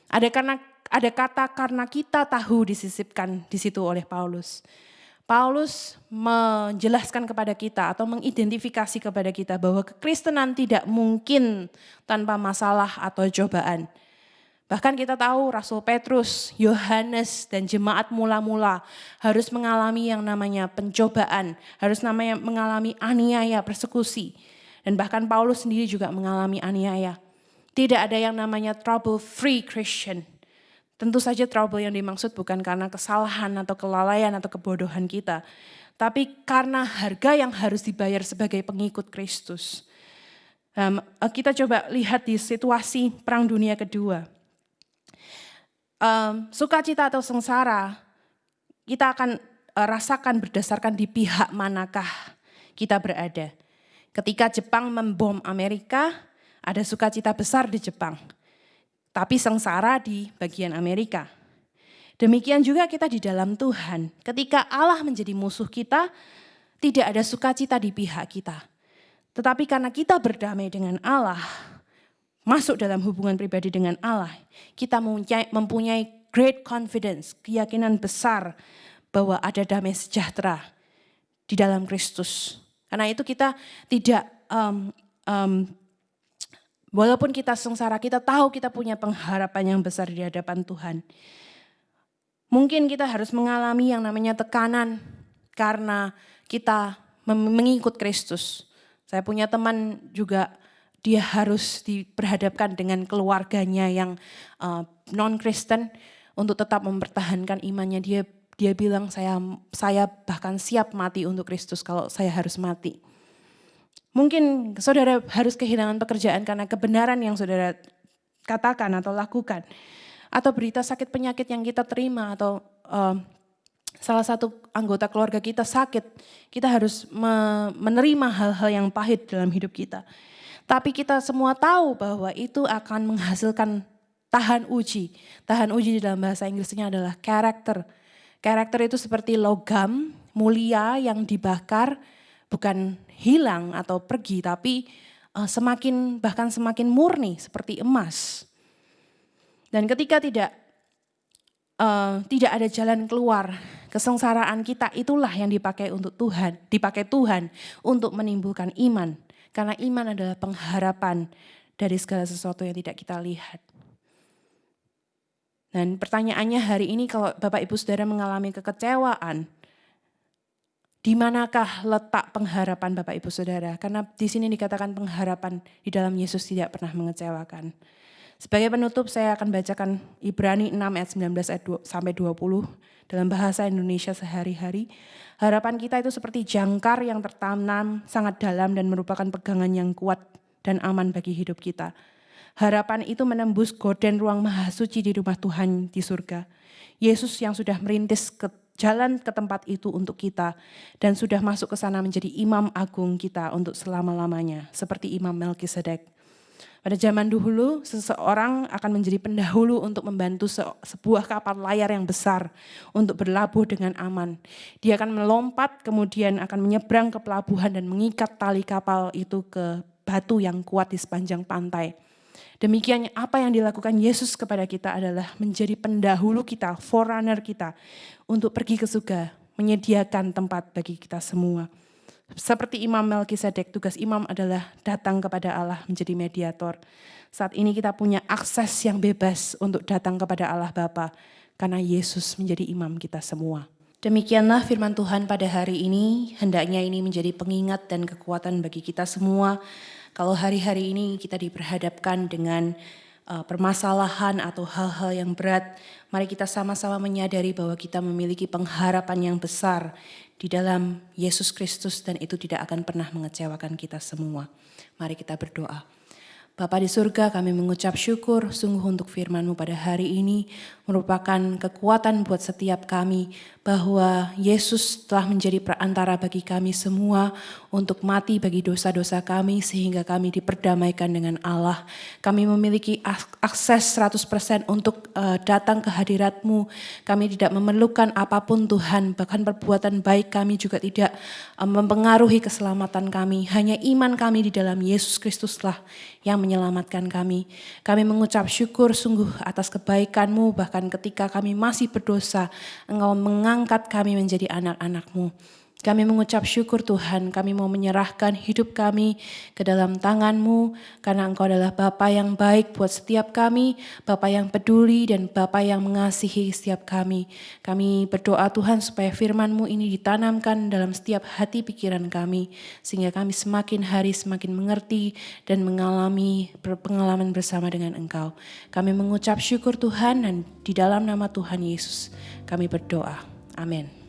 Ada kata karena kita tahu disisipkan di situ oleh Paulus. Paulus menjelaskan kepada kita atau mengidentifikasi kepada kita bahwa kekristenan tidak mungkin tanpa masalah atau cobaan. Bahkan kita tahu Rasul Petrus, Yohanes, dan jemaat mula-mula harus mengalami yang namanya pencobaan, harus mengalami aniaya, persekusi. Dan bahkan Paulus sendiri juga mengalami aniaya. Tidak ada yang namanya trouble-free Christian. Tentu saja trouble yang dimaksud bukan karena kesalahan atau kelalaian atau kebodohan kita. Tapi karena harga yang harus dibayar sebagai pengikut Kristus. Kita coba lihat di situasi Perang Dunia Kedua. Sukacita atau sengsara kita akan rasakan berdasarkan di pihak manakah kita berada. Ketika Jepang membom Amerika, ada sukacita besar di Jepang. Tapi sengsara di bagian Amerika. Demikian juga kita di dalam Tuhan. Ketika Allah menjadi musuh kita, tidak ada sukacita di pihak kita. Tetapi karena kita berdamai dengan Allah, masuk dalam hubungan pribadi dengan Allah, kita mempunyai great confidence, keyakinan besar bahwa ada damai sejahtera di dalam Kristus. Karena itu kita tidak walaupun kita sengsara, kita tahu kita punya pengharapan yang besar di hadapan Tuhan. Mungkin kita harus mengalami yang namanya tekanan karena kita mengikut Kristus. Saya punya teman juga, dia harus diperhadapkan dengan keluarganya yang non-Kristen untuk tetap mempertahankan imannya. Dia bilang, saya bahkan siap mati untuk Kristus kalau saya harus mati. Mungkin saudara harus kehilangan pekerjaan karena kebenaran yang saudara katakan atau lakukan. Atau berita sakit penyakit yang kita terima atau salah satu anggota keluarga kita sakit. Kita harus menerima hal-hal yang pahit dalam hidup kita. Tapi kita semua tahu bahwa itu akan menghasilkan tahan uji. Tahan uji di dalam bahasa Inggrisnya adalah karakter. Karakter itu seperti logam mulia yang dibakar, bukan hilang atau pergi, tapi bahkan semakin murni seperti emas. Dan ketika tidak ada jalan keluar, kesengsaraan kita itulah yang dipakai Tuhan untuk menimbulkan iman. Karena iman adalah pengharapan dari segala sesuatu yang tidak kita lihat. Dan pertanyaannya hari ini, kalau Bapak Ibu Saudara mengalami kekecewaan, di manakah letak pengharapan Bapak Ibu Saudara? Karena di sini dikatakan pengharapan di dalam Yesus tidak pernah mengecewakan. Sebagai penutup saya akan bacakan Ibrani 6 ayat 19 sampai 20 dalam bahasa Indonesia sehari-hari. Harapan kita itu seperti jangkar yang tertanam sangat dalam dan merupakan pegangan yang kuat dan aman bagi hidup kita. Harapan itu menembus gorden ruang maha suci di rumah Tuhan di surga. Yesus yang sudah merintis jalan ke tempat itu untuk kita dan sudah masuk ke sana menjadi imam agung kita untuk selama-lamanya, seperti Imam Melkisedek. Pada zaman dahulu, seseorang akan menjadi pendahulu untuk membantu sebuah kapal layar yang besar untuk berlabuh dengan aman. Dia akan melompat, kemudian akan menyeberang ke pelabuhan dan mengikat tali kapal itu ke batu yang kuat di sepanjang pantai. Demikian apa yang dilakukan Yesus kepada kita adalah menjadi pendahulu kita, forerunner kita, untuk pergi ke surga, menyediakan tempat bagi kita semua. Seperti Imam Melkisedek, tugas imam adalah datang kepada Allah menjadi mediator. Saat ini kita punya akses yang bebas untuk datang kepada Allah Bapa, karena Yesus menjadi imam kita semua. Demikianlah firman Tuhan pada hari ini, hendaknya ini menjadi pengingat dan kekuatan bagi kita semua. Kalau hari-hari ini kita diperhadapkan dengan permasalahan atau hal-hal yang berat, mari kita sama-sama menyadari bahwa kita memiliki pengharapan yang besar di dalam Yesus Kristus dan itu tidak akan pernah mengecewakan kita semua. Mari kita berdoa. Bapa di surga, kami mengucap syukur sungguh untuk firman-Mu pada hari ini merupakan kekuatan buat setiap kami bahwa Yesus telah menjadi perantara bagi kami semua untuk mati bagi dosa-dosa kami sehingga kami diperdamaikan dengan Allah. Kami memiliki akses 100% untuk datang ke hadirat-Mu. Kami tidak memerlukan apapun Tuhan, bahkan perbuatan baik kami juga tidak mempengaruhi keselamatan kami. Hanya iman kami di dalam Yesus Kristuslah yang menyelamatkan kami. Kami mengucap syukur sungguh atas kebaikan-Mu, bahkan ketika kami masih berdosa, Engkau mengangkat kami menjadi anak-anak-Mu. Kami mengucap syukur Tuhan, kami mau menyerahkan hidup kami ke dalam tangan-Mu, karena Engkau adalah Bapa yang baik buat setiap kami, Bapa yang peduli dan Bapa yang mengasihi setiap kami. Kami berdoa Tuhan supaya firman-Mu ini ditanamkan dalam setiap hati pikiran kami, sehingga kami semakin hari semakin mengerti dan mengalami pengalaman bersama dengan Engkau. Kami mengucap syukur Tuhan dan di dalam nama Tuhan Yesus kami berdoa. Amin.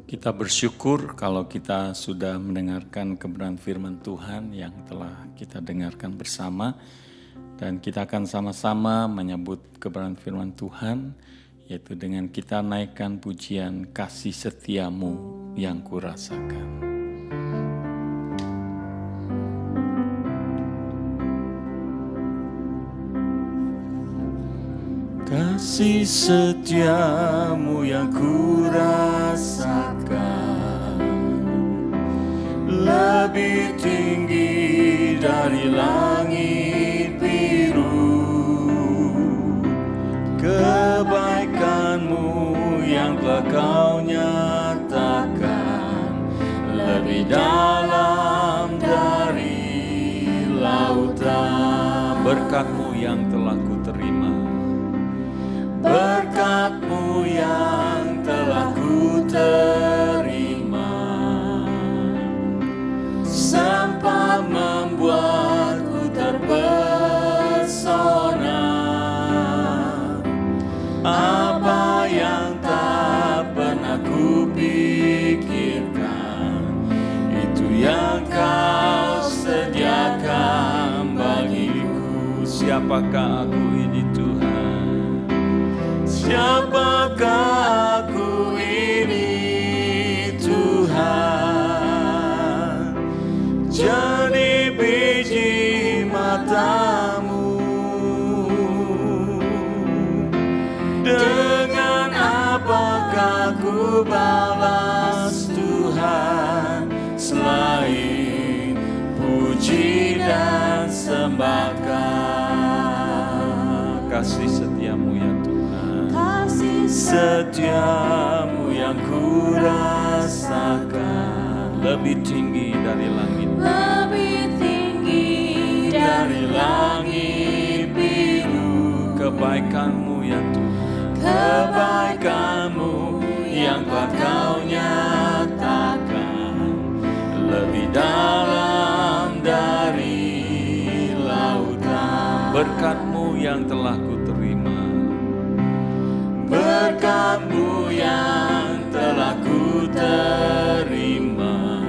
Kita bersyukur kalau kita sudah mendengarkan kebenaran firman Tuhan yang telah kita dengarkan bersama. Dan kita akan sama-sama menyebut kebenaran firman Tuhan, yaitu dengan kita naikkan pujian kasih setiamu yang kurasakan. Kasih setiamu yang kurasakan lebih tinggi dari langit biru. Kebaikanmu yang telah kau nyatakan lebih dalam dari lautan. Berkat-Mu yang telah ku terima, berkat-Mu yang telah ku terima, sempat membuatku terpesona. Apa yang tak pernah ku pikirkan, itu yang Kau sediakan bagiku. Siapakah aku ini Tuhan? Siapakah aku ini Tuhan? Jadi biji mata-Mu. Dengan apakah ku balas Tuhan selain puji dan sembahkan? Kasih setiamu ya Tuhan, kasih setiamu yang ku rasakan lebih tinggi dari langit, lebih tinggi dari langit biru. kebaikan-Mu ya Tuhan, kebaikan-Mu yang telah Kau nyatakan lebih dalam dari lautan. Berkat-Mu yang telah ku terima, berkat-Mu yang telah ku terima,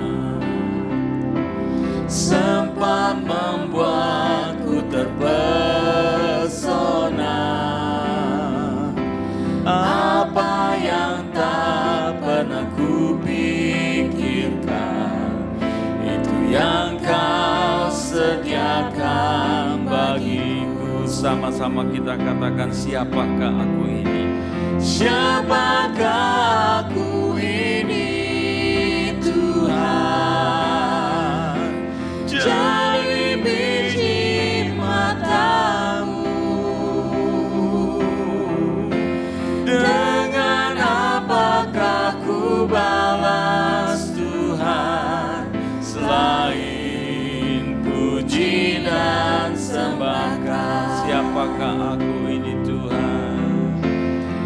sempat membuatku terpesona. Apa yang tak pernah ku pikirkan, itu yang Kau sediakan bagiku. Sama-sama kita katakan, siapakah aku ini? Siapakah aku ini, Tuhan? Jadi biji mata-Mu. Dengan apakah ku balas Tuhan, selain puji dan sembah? Siapakah aku ini, Tuhan?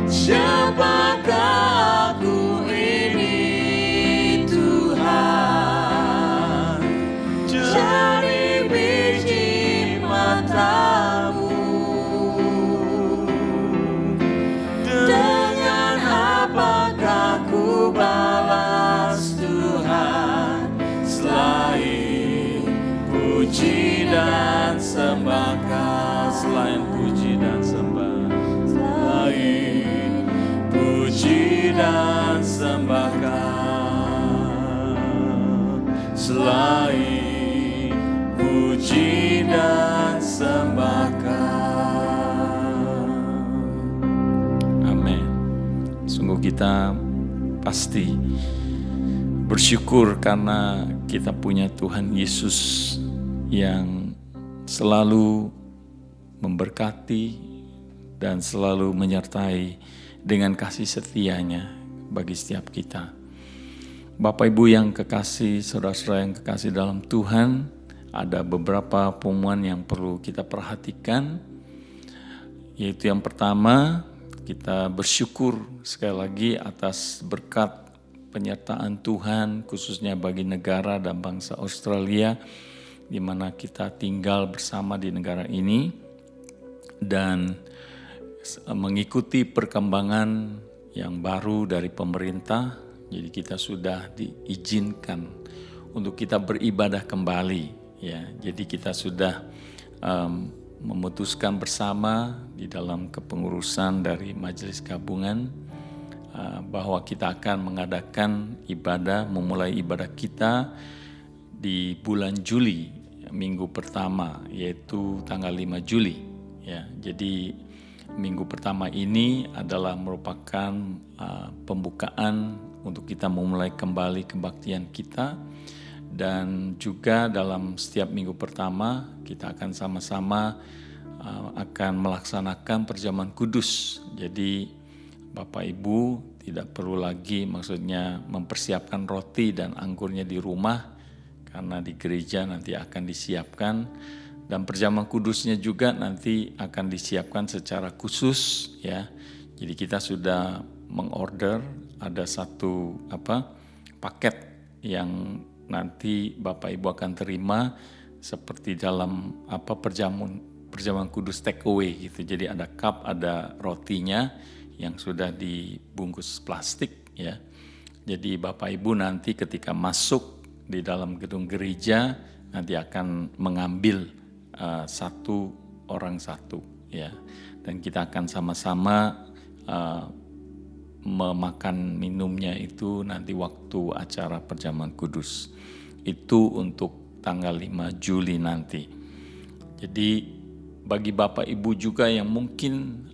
Siapakah aku ini, Tuhan? Jadi biji mata-Mu. Dengan apakah ku balas Tuhan, selain puji dan sembah? Selain puji dan sembah, selain puji dan sembah, selain puji dan sembah. Amin. Sungguh kita pasti bersyukur karena kita punya Tuhan Yesus yang selalu memberkati dan selalu menyertai dengan kasih setia-Nya bagi setiap kita. Bapak Ibu yang kekasih, saudara-saudara yang kekasih dalam Tuhan, ada beberapa pengumuman yang perlu kita perhatikan. Yaitu yang pertama, kita bersyukur sekali lagi atas berkat penyertaan Tuhan khususnya bagi negara dan bangsa Australia, di mana kita tinggal bersama di negara ini. Dan mengikuti perkembangan yang baru dari pemerintah, jadi kita sudah diizinkan untuk kita beribadah kembali, ya. Jadi kita sudah memutuskan bersama di dalam kepengurusan dari Majelis Gabungan bahwa kita akan mengadakan ibadah, memulai ibadah kita di bulan Juli, minggu pertama, yaitu tanggal 5 Juli. Ya, jadi minggu pertama ini adalah merupakan pembukaan untuk kita memulai kembali kebaktian kita, dan juga dalam setiap minggu pertama kita akan sama-sama akan melaksanakan perjamuan kudus. Jadi Bapak Ibu tidak perlu lagi maksudnya mempersiapkan roti dan anggurnya di rumah, karena di gereja nanti akan disiapkan. Dan perjamuan kudusnya juga nanti akan disiapkan secara khusus, ya. Jadi kita sudah mengorder ada satu paket yang nanti Bapak Ibu akan terima seperti dalam perjamuan kudus take away gitu. Jadi ada cup, ada rotinya yang sudah dibungkus plastik, ya. Jadi Bapak Ibu nanti ketika masuk di dalam gedung gereja nanti akan mengambil satu orang satu, ya, dan kita akan sama-sama memakan minumnya itu nanti waktu acara perjamuan kudus itu untuk tanggal 5 Juli nanti. Jadi bagi Bapak Ibu juga yang mungkin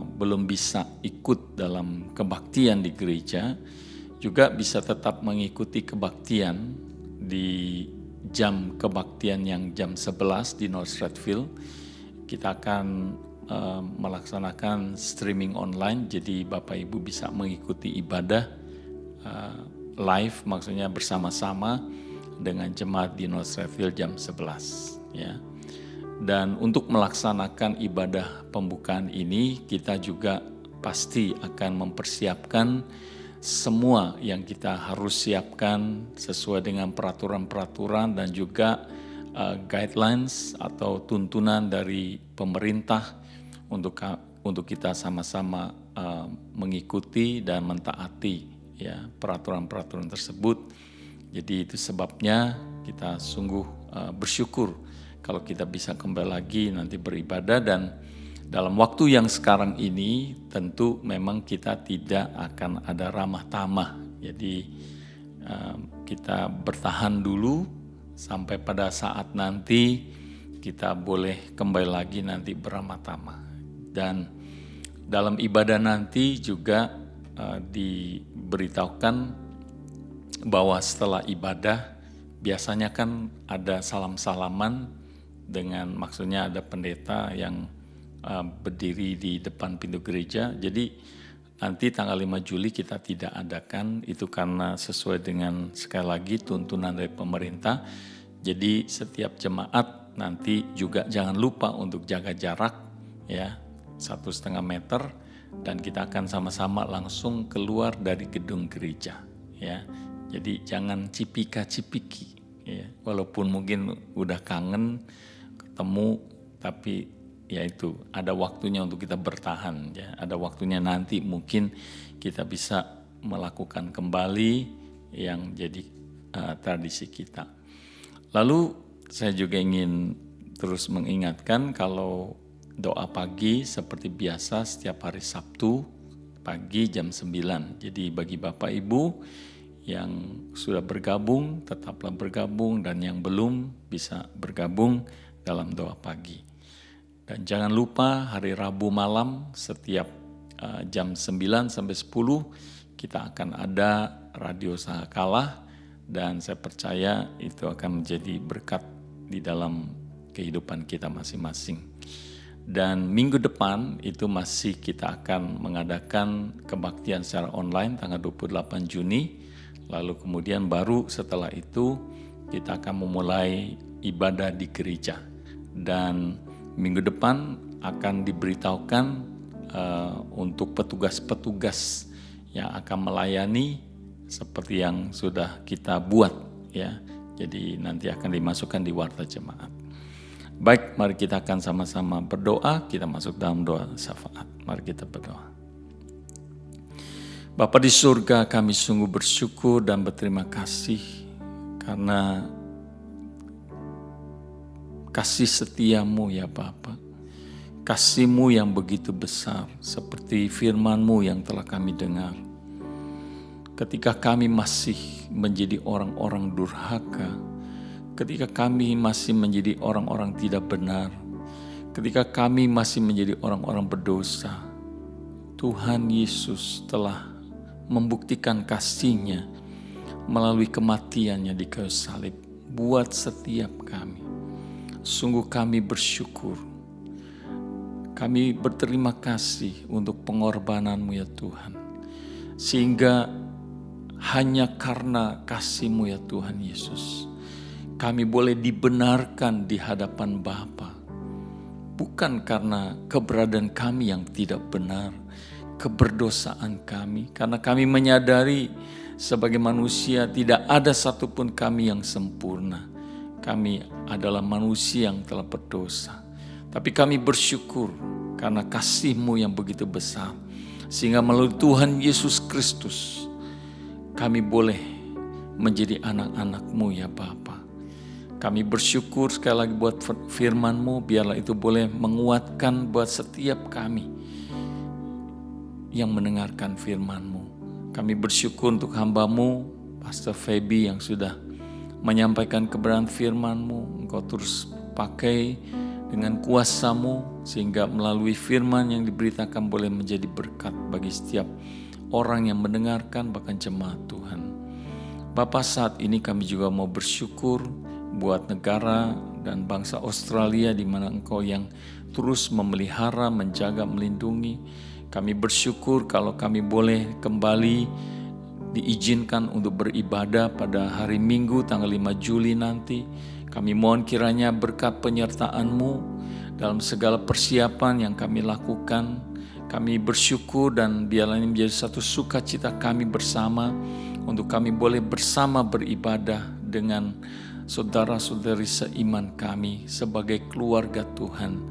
belum bisa ikut dalam kebaktian di gereja, juga bisa tetap mengikuti kebaktian di jam kebaktian yang jam 11 di North Strathfield. Kita akan melaksanakan streaming online, jadi Bapak Ibu bisa mengikuti ibadah live, maksudnya bersama-sama dengan jemaat di North Strathfield jam 11, ya. Dan untuk melaksanakan ibadah pembukaan ini, kita juga pasti akan mempersiapkan semua yang kita harus siapkan sesuai dengan peraturan-peraturan dan juga guidelines atau tuntunan dari pemerintah untuk kita sama-sama mengikuti dan mentaati ya peraturan-peraturan tersebut. Jadi itu sebabnya kita sungguh bersyukur kalau kita bisa kembali lagi nanti beribadah, dan dalam waktu yang sekarang ini tentu memang kita tidak akan ada ramah tamah. Jadi kita bertahan dulu sampai pada saat nanti kita boleh kembali lagi nanti beramah tamah. Dan dalam ibadah nanti juga diberitahukan bahwa setelah ibadah biasanya kan ada salam-salaman, dengan maksudnya ada pendeta yang berdiri di depan pintu gereja. Jadi nanti tanggal 5 Juli kita tidak adakan itu karena sesuai dengan sekali lagi tuntunan dari pemerintah. Jadi setiap jemaat nanti juga jangan lupa untuk jaga jarak ya 1,5 meter, dan kita akan sama-sama langsung keluar dari gedung gereja ya. Jadi jangan cipika-cipiki ya. Walaupun mungkin udah kangen ketemu, tapi ya itu ada waktunya untuk kita bertahan ya. Ada waktunya nanti mungkin kita bisa melakukan kembali yang jadi tradisi kita. Lalu saya juga ingin terus mengingatkan kalau doa pagi seperti biasa setiap hari Sabtu pagi jam 9. Jadi bagi Bapak Ibu yang sudah bergabung tetaplah bergabung, dan yang belum bisa bergabung dalam doa pagi. Dan jangan lupa hari Rabu malam setiap jam 9 sampai 10 kita akan ada Radio Sahakala, dan saya percaya itu akan menjadi berkat di dalam kehidupan kita masing-masing. Dan minggu depan itu masih kita akan mengadakan kebaktian secara online tanggal 28 Juni. Lalu kemudian baru setelah itu kita akan memulai ibadah di gereja. Dan minggu depan akan diberitahukan untuk petugas-petugas yang akan melayani seperti yang sudah kita buat ya. Jadi nanti akan dimasukkan di warta jemaat. Baik, mari kita akan sama-sama berdoa. Kita masuk dalam doa syafaat. Mari kita berdoa. Bapa di surga, kami sungguh bersyukur dan berterima kasih karena kasih setiamu ya Bapa. Kasih-Mu yang begitu besar, seperti firman-Mu yang telah kami dengar. Ketika kami masih menjadi orang-orang durhaka, ketika kami masih menjadi orang-orang tidak benar, ketika kami masih menjadi orang-orang berdosa, Tuhan Yesus telah membuktikan kasih-Nya melalui kematian-Nya di kayu salib buat setiap kami. Sungguh kami bersyukur. Kami berterima kasih untuk pengorbanan-Mu ya Tuhan. Sehingga hanya karena kasih-Mu ya Tuhan Yesus, kami boleh dibenarkan di hadapan Bapa. Bukan karena keberadaan kami yang tidak benar, keberdosaan kami. Karena kami menyadari sebagai manusia tidak ada satupun kami yang sempurna. Kami adalah manusia yang telah berdosa. Tapi kami bersyukur karena kasih-Mu yang begitu besar. Sehingga melalui Tuhan Yesus Kristus kami boleh menjadi anak-anak-Mu ya Bapa. Kami bersyukur sekali lagi buat firman-Mu, biarlah itu boleh menguatkan buat setiap kami yang mendengarkan firman-Mu. Kami bersyukur untuk hamba-Mu, Pastor Feby yang sudah menyampaikan kebenaran firman-Mu. Engkau terus pakai dengan kuasa-Mu sehingga melalui firman yang diberitakan boleh menjadi berkat bagi setiap orang yang mendengarkan, bahkan jemaat Tuhan. Bapa, saat ini kami juga mau bersyukur buat negara dan bangsa Australia di mana Engkau yang terus memelihara, menjaga, melindungi. Kami bersyukur kalau kami boleh kembali diizinkan untuk beribadah pada hari Minggu tanggal 5 Juli nanti. Kami mohon kiranya berkat penyertaan-Mu dalam segala persiapan yang kami lakukan. Kami bersyukur dan biarlah ini menjadi satu sukacita kami bersama untuk kami boleh bersama beribadah dengan saudara-saudari seiman kami sebagai keluarga Tuhan.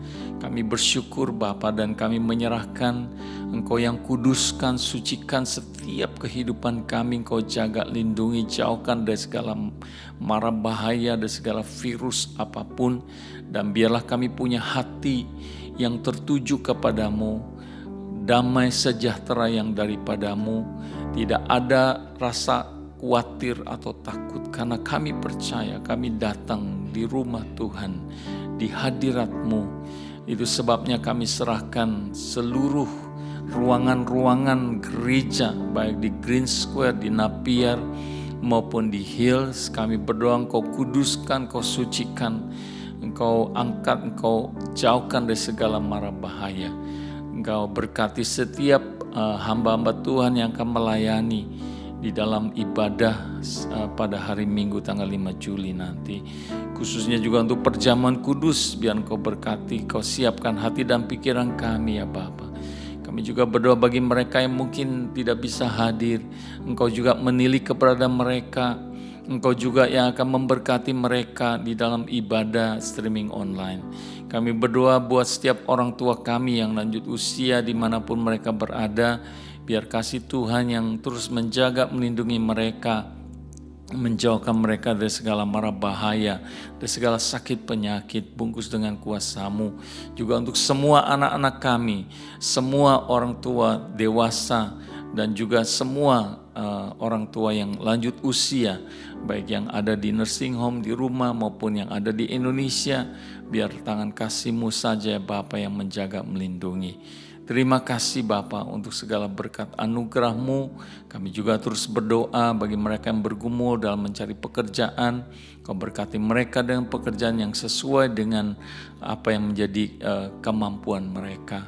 Kami bersyukur Bapa, dan kami menyerahkan Engkau yang kuduskan, sucikan setiap kehidupan kami. Engkau jaga, lindungi, jauhkan dari segala mara bahaya, dari segala virus apapun. Dan biarlah kami punya hati yang tertuju kepadamu, damai sejahtera yang daripadamu. Tidak ada rasa khawatir atau takut, karena kami percaya kami datang di rumah Tuhan, di hadirat-Mu. Itu sebabnya kami serahkan seluruh ruangan-ruangan gereja, baik di Green Square, di Napier, maupun di Hills. Kami berdoa Engkau kuduskan, Engkau sucikan, Engkau angkat, Engkau jauhkan dari segala mara bahaya. Engkau berkati setiap hamba-hamba Tuhan yang akan melayani di dalam ibadah pada hari Minggu tanggal 5 Juli nanti. Khususnya juga untuk perjamuan kudus, biar Engkau berkati, Engkau siapkan hati dan pikiran kami ya Bapa. Kami juga berdoa bagi mereka yang mungkin tidak bisa hadir, Engkau juga menilik kepada mereka. Engkau juga yang akan memberkati mereka di dalam ibadah streaming online. Kami berdoa buat setiap orang tua kami yang lanjut usia dimanapun mereka berada. Biar kasih Tuhan yang terus menjaga, melindungi mereka, menjauhkan mereka dari segala mara bahaya, dari segala sakit penyakit, bungkus dengan kuasa-Mu. Juga untuk semua anak-anak kami, semua orang tua dewasa, dan juga semua orang tua yang lanjut usia, baik yang ada di nursing home di rumah maupun yang ada di Indonesia. Biar tangan kasih-Mu saja ya Bapa yang menjaga, melindungi. Terima kasih Bapa untuk segala berkat anugerah-Mu. Kami juga terus berdoa bagi mereka yang bergumul dalam mencari pekerjaan. Kau berkati mereka dengan pekerjaan yang sesuai dengan apa yang menjadi kemampuan mereka.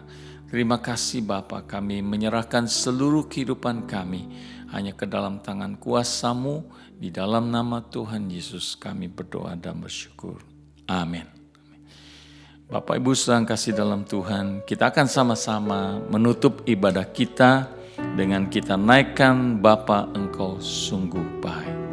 Terima kasih Bapa, kami menyerahkan seluruh kehidupan kami hanya ke dalam tangan kuasa-Mu. Di dalam nama Tuhan Yesus kami berdoa dan bersyukur. Amin. Bapak Ibu saudara kasih dalam Tuhan, kita akan sama-sama menutup ibadah kita dengan kita naikkan Bapa Engkau sungguh baik.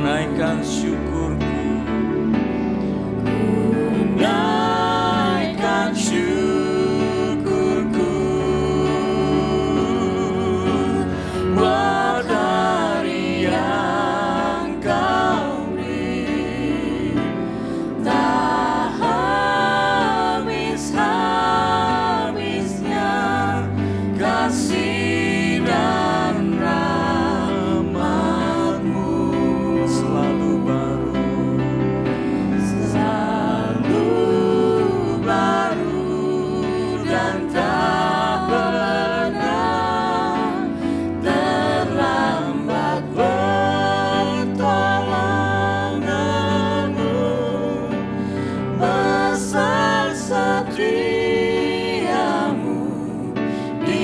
Naikkan syukurku, naikkan syukurku buat hari yang Kau beri. Tak habis-habisnya kasih dan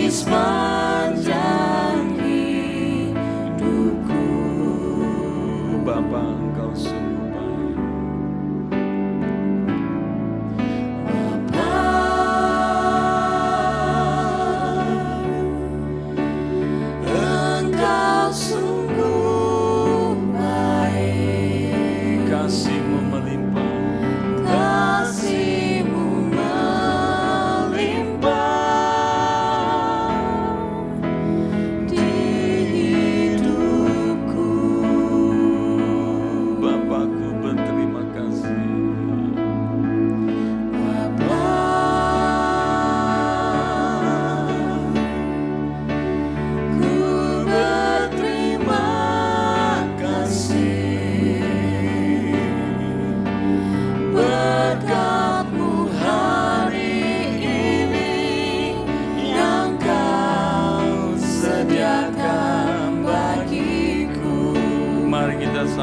sepanjang hidupku. Bapa Engkau sungguh baik. Bapa Engkau sungguh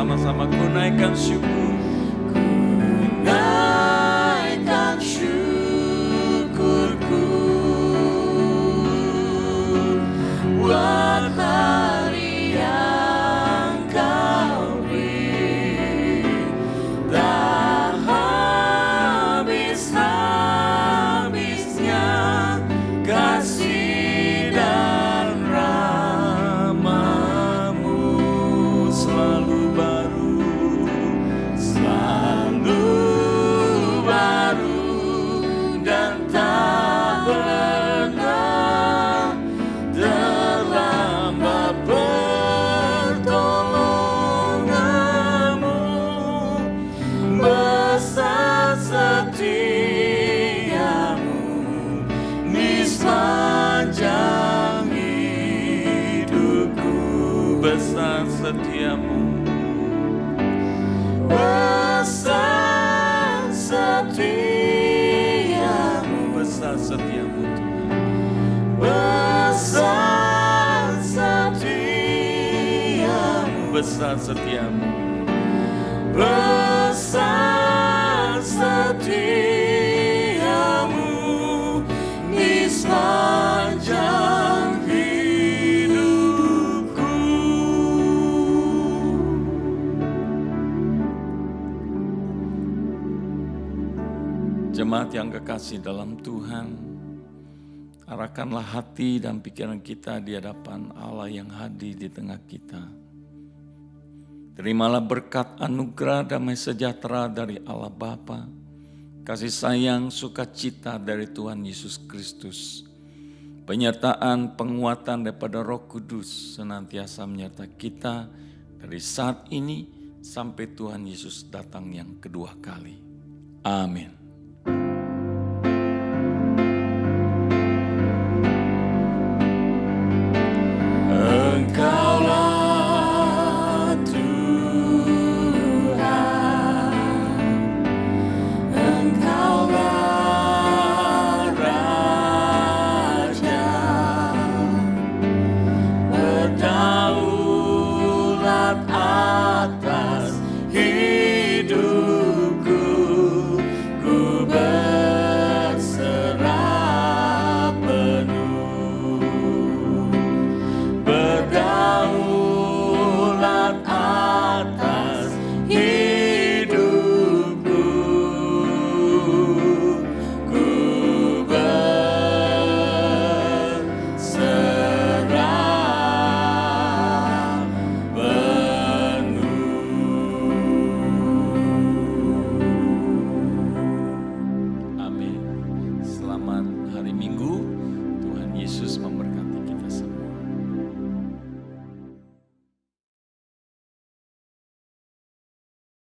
sama-sama ku naikkan syukur. Naikkan syukurku buat hari yang Kau beri, tak habis-habisnya kasih dan rahmat-Mu selalu baru dan tak pernah terlambat pertolongan-Mu. Besar setia-Mu di sepanjang hidupku. Besar setiamu, Besar setia-Mu, besar setiamu Tuhan. besar setia-Mu, Besar setiamu, besar setia-Mu di sepanjang hidupku. Jemaat yang kekasih dalam Tuhan, arahkanlah hati dan pikiran kita di hadapan Allah yang hadir di tengah kita. Terimalah berkat anugerah damai sejahtera dari Allah Bapa, kasih sayang sukacita dari Tuhan Yesus Kristus, penyertaan penguatan daripada Roh Kudus senantiasa menyertai kita dari saat ini sampai Tuhan Yesus datang yang kedua kali. Amin. Engkaulah Tuhan, Engkaulah Raja, berdaulat atas hidupku, ku berserah penuh. Berdaulat atas hidupku, ku berserah penuh. Amin. Selamat hari Minggu.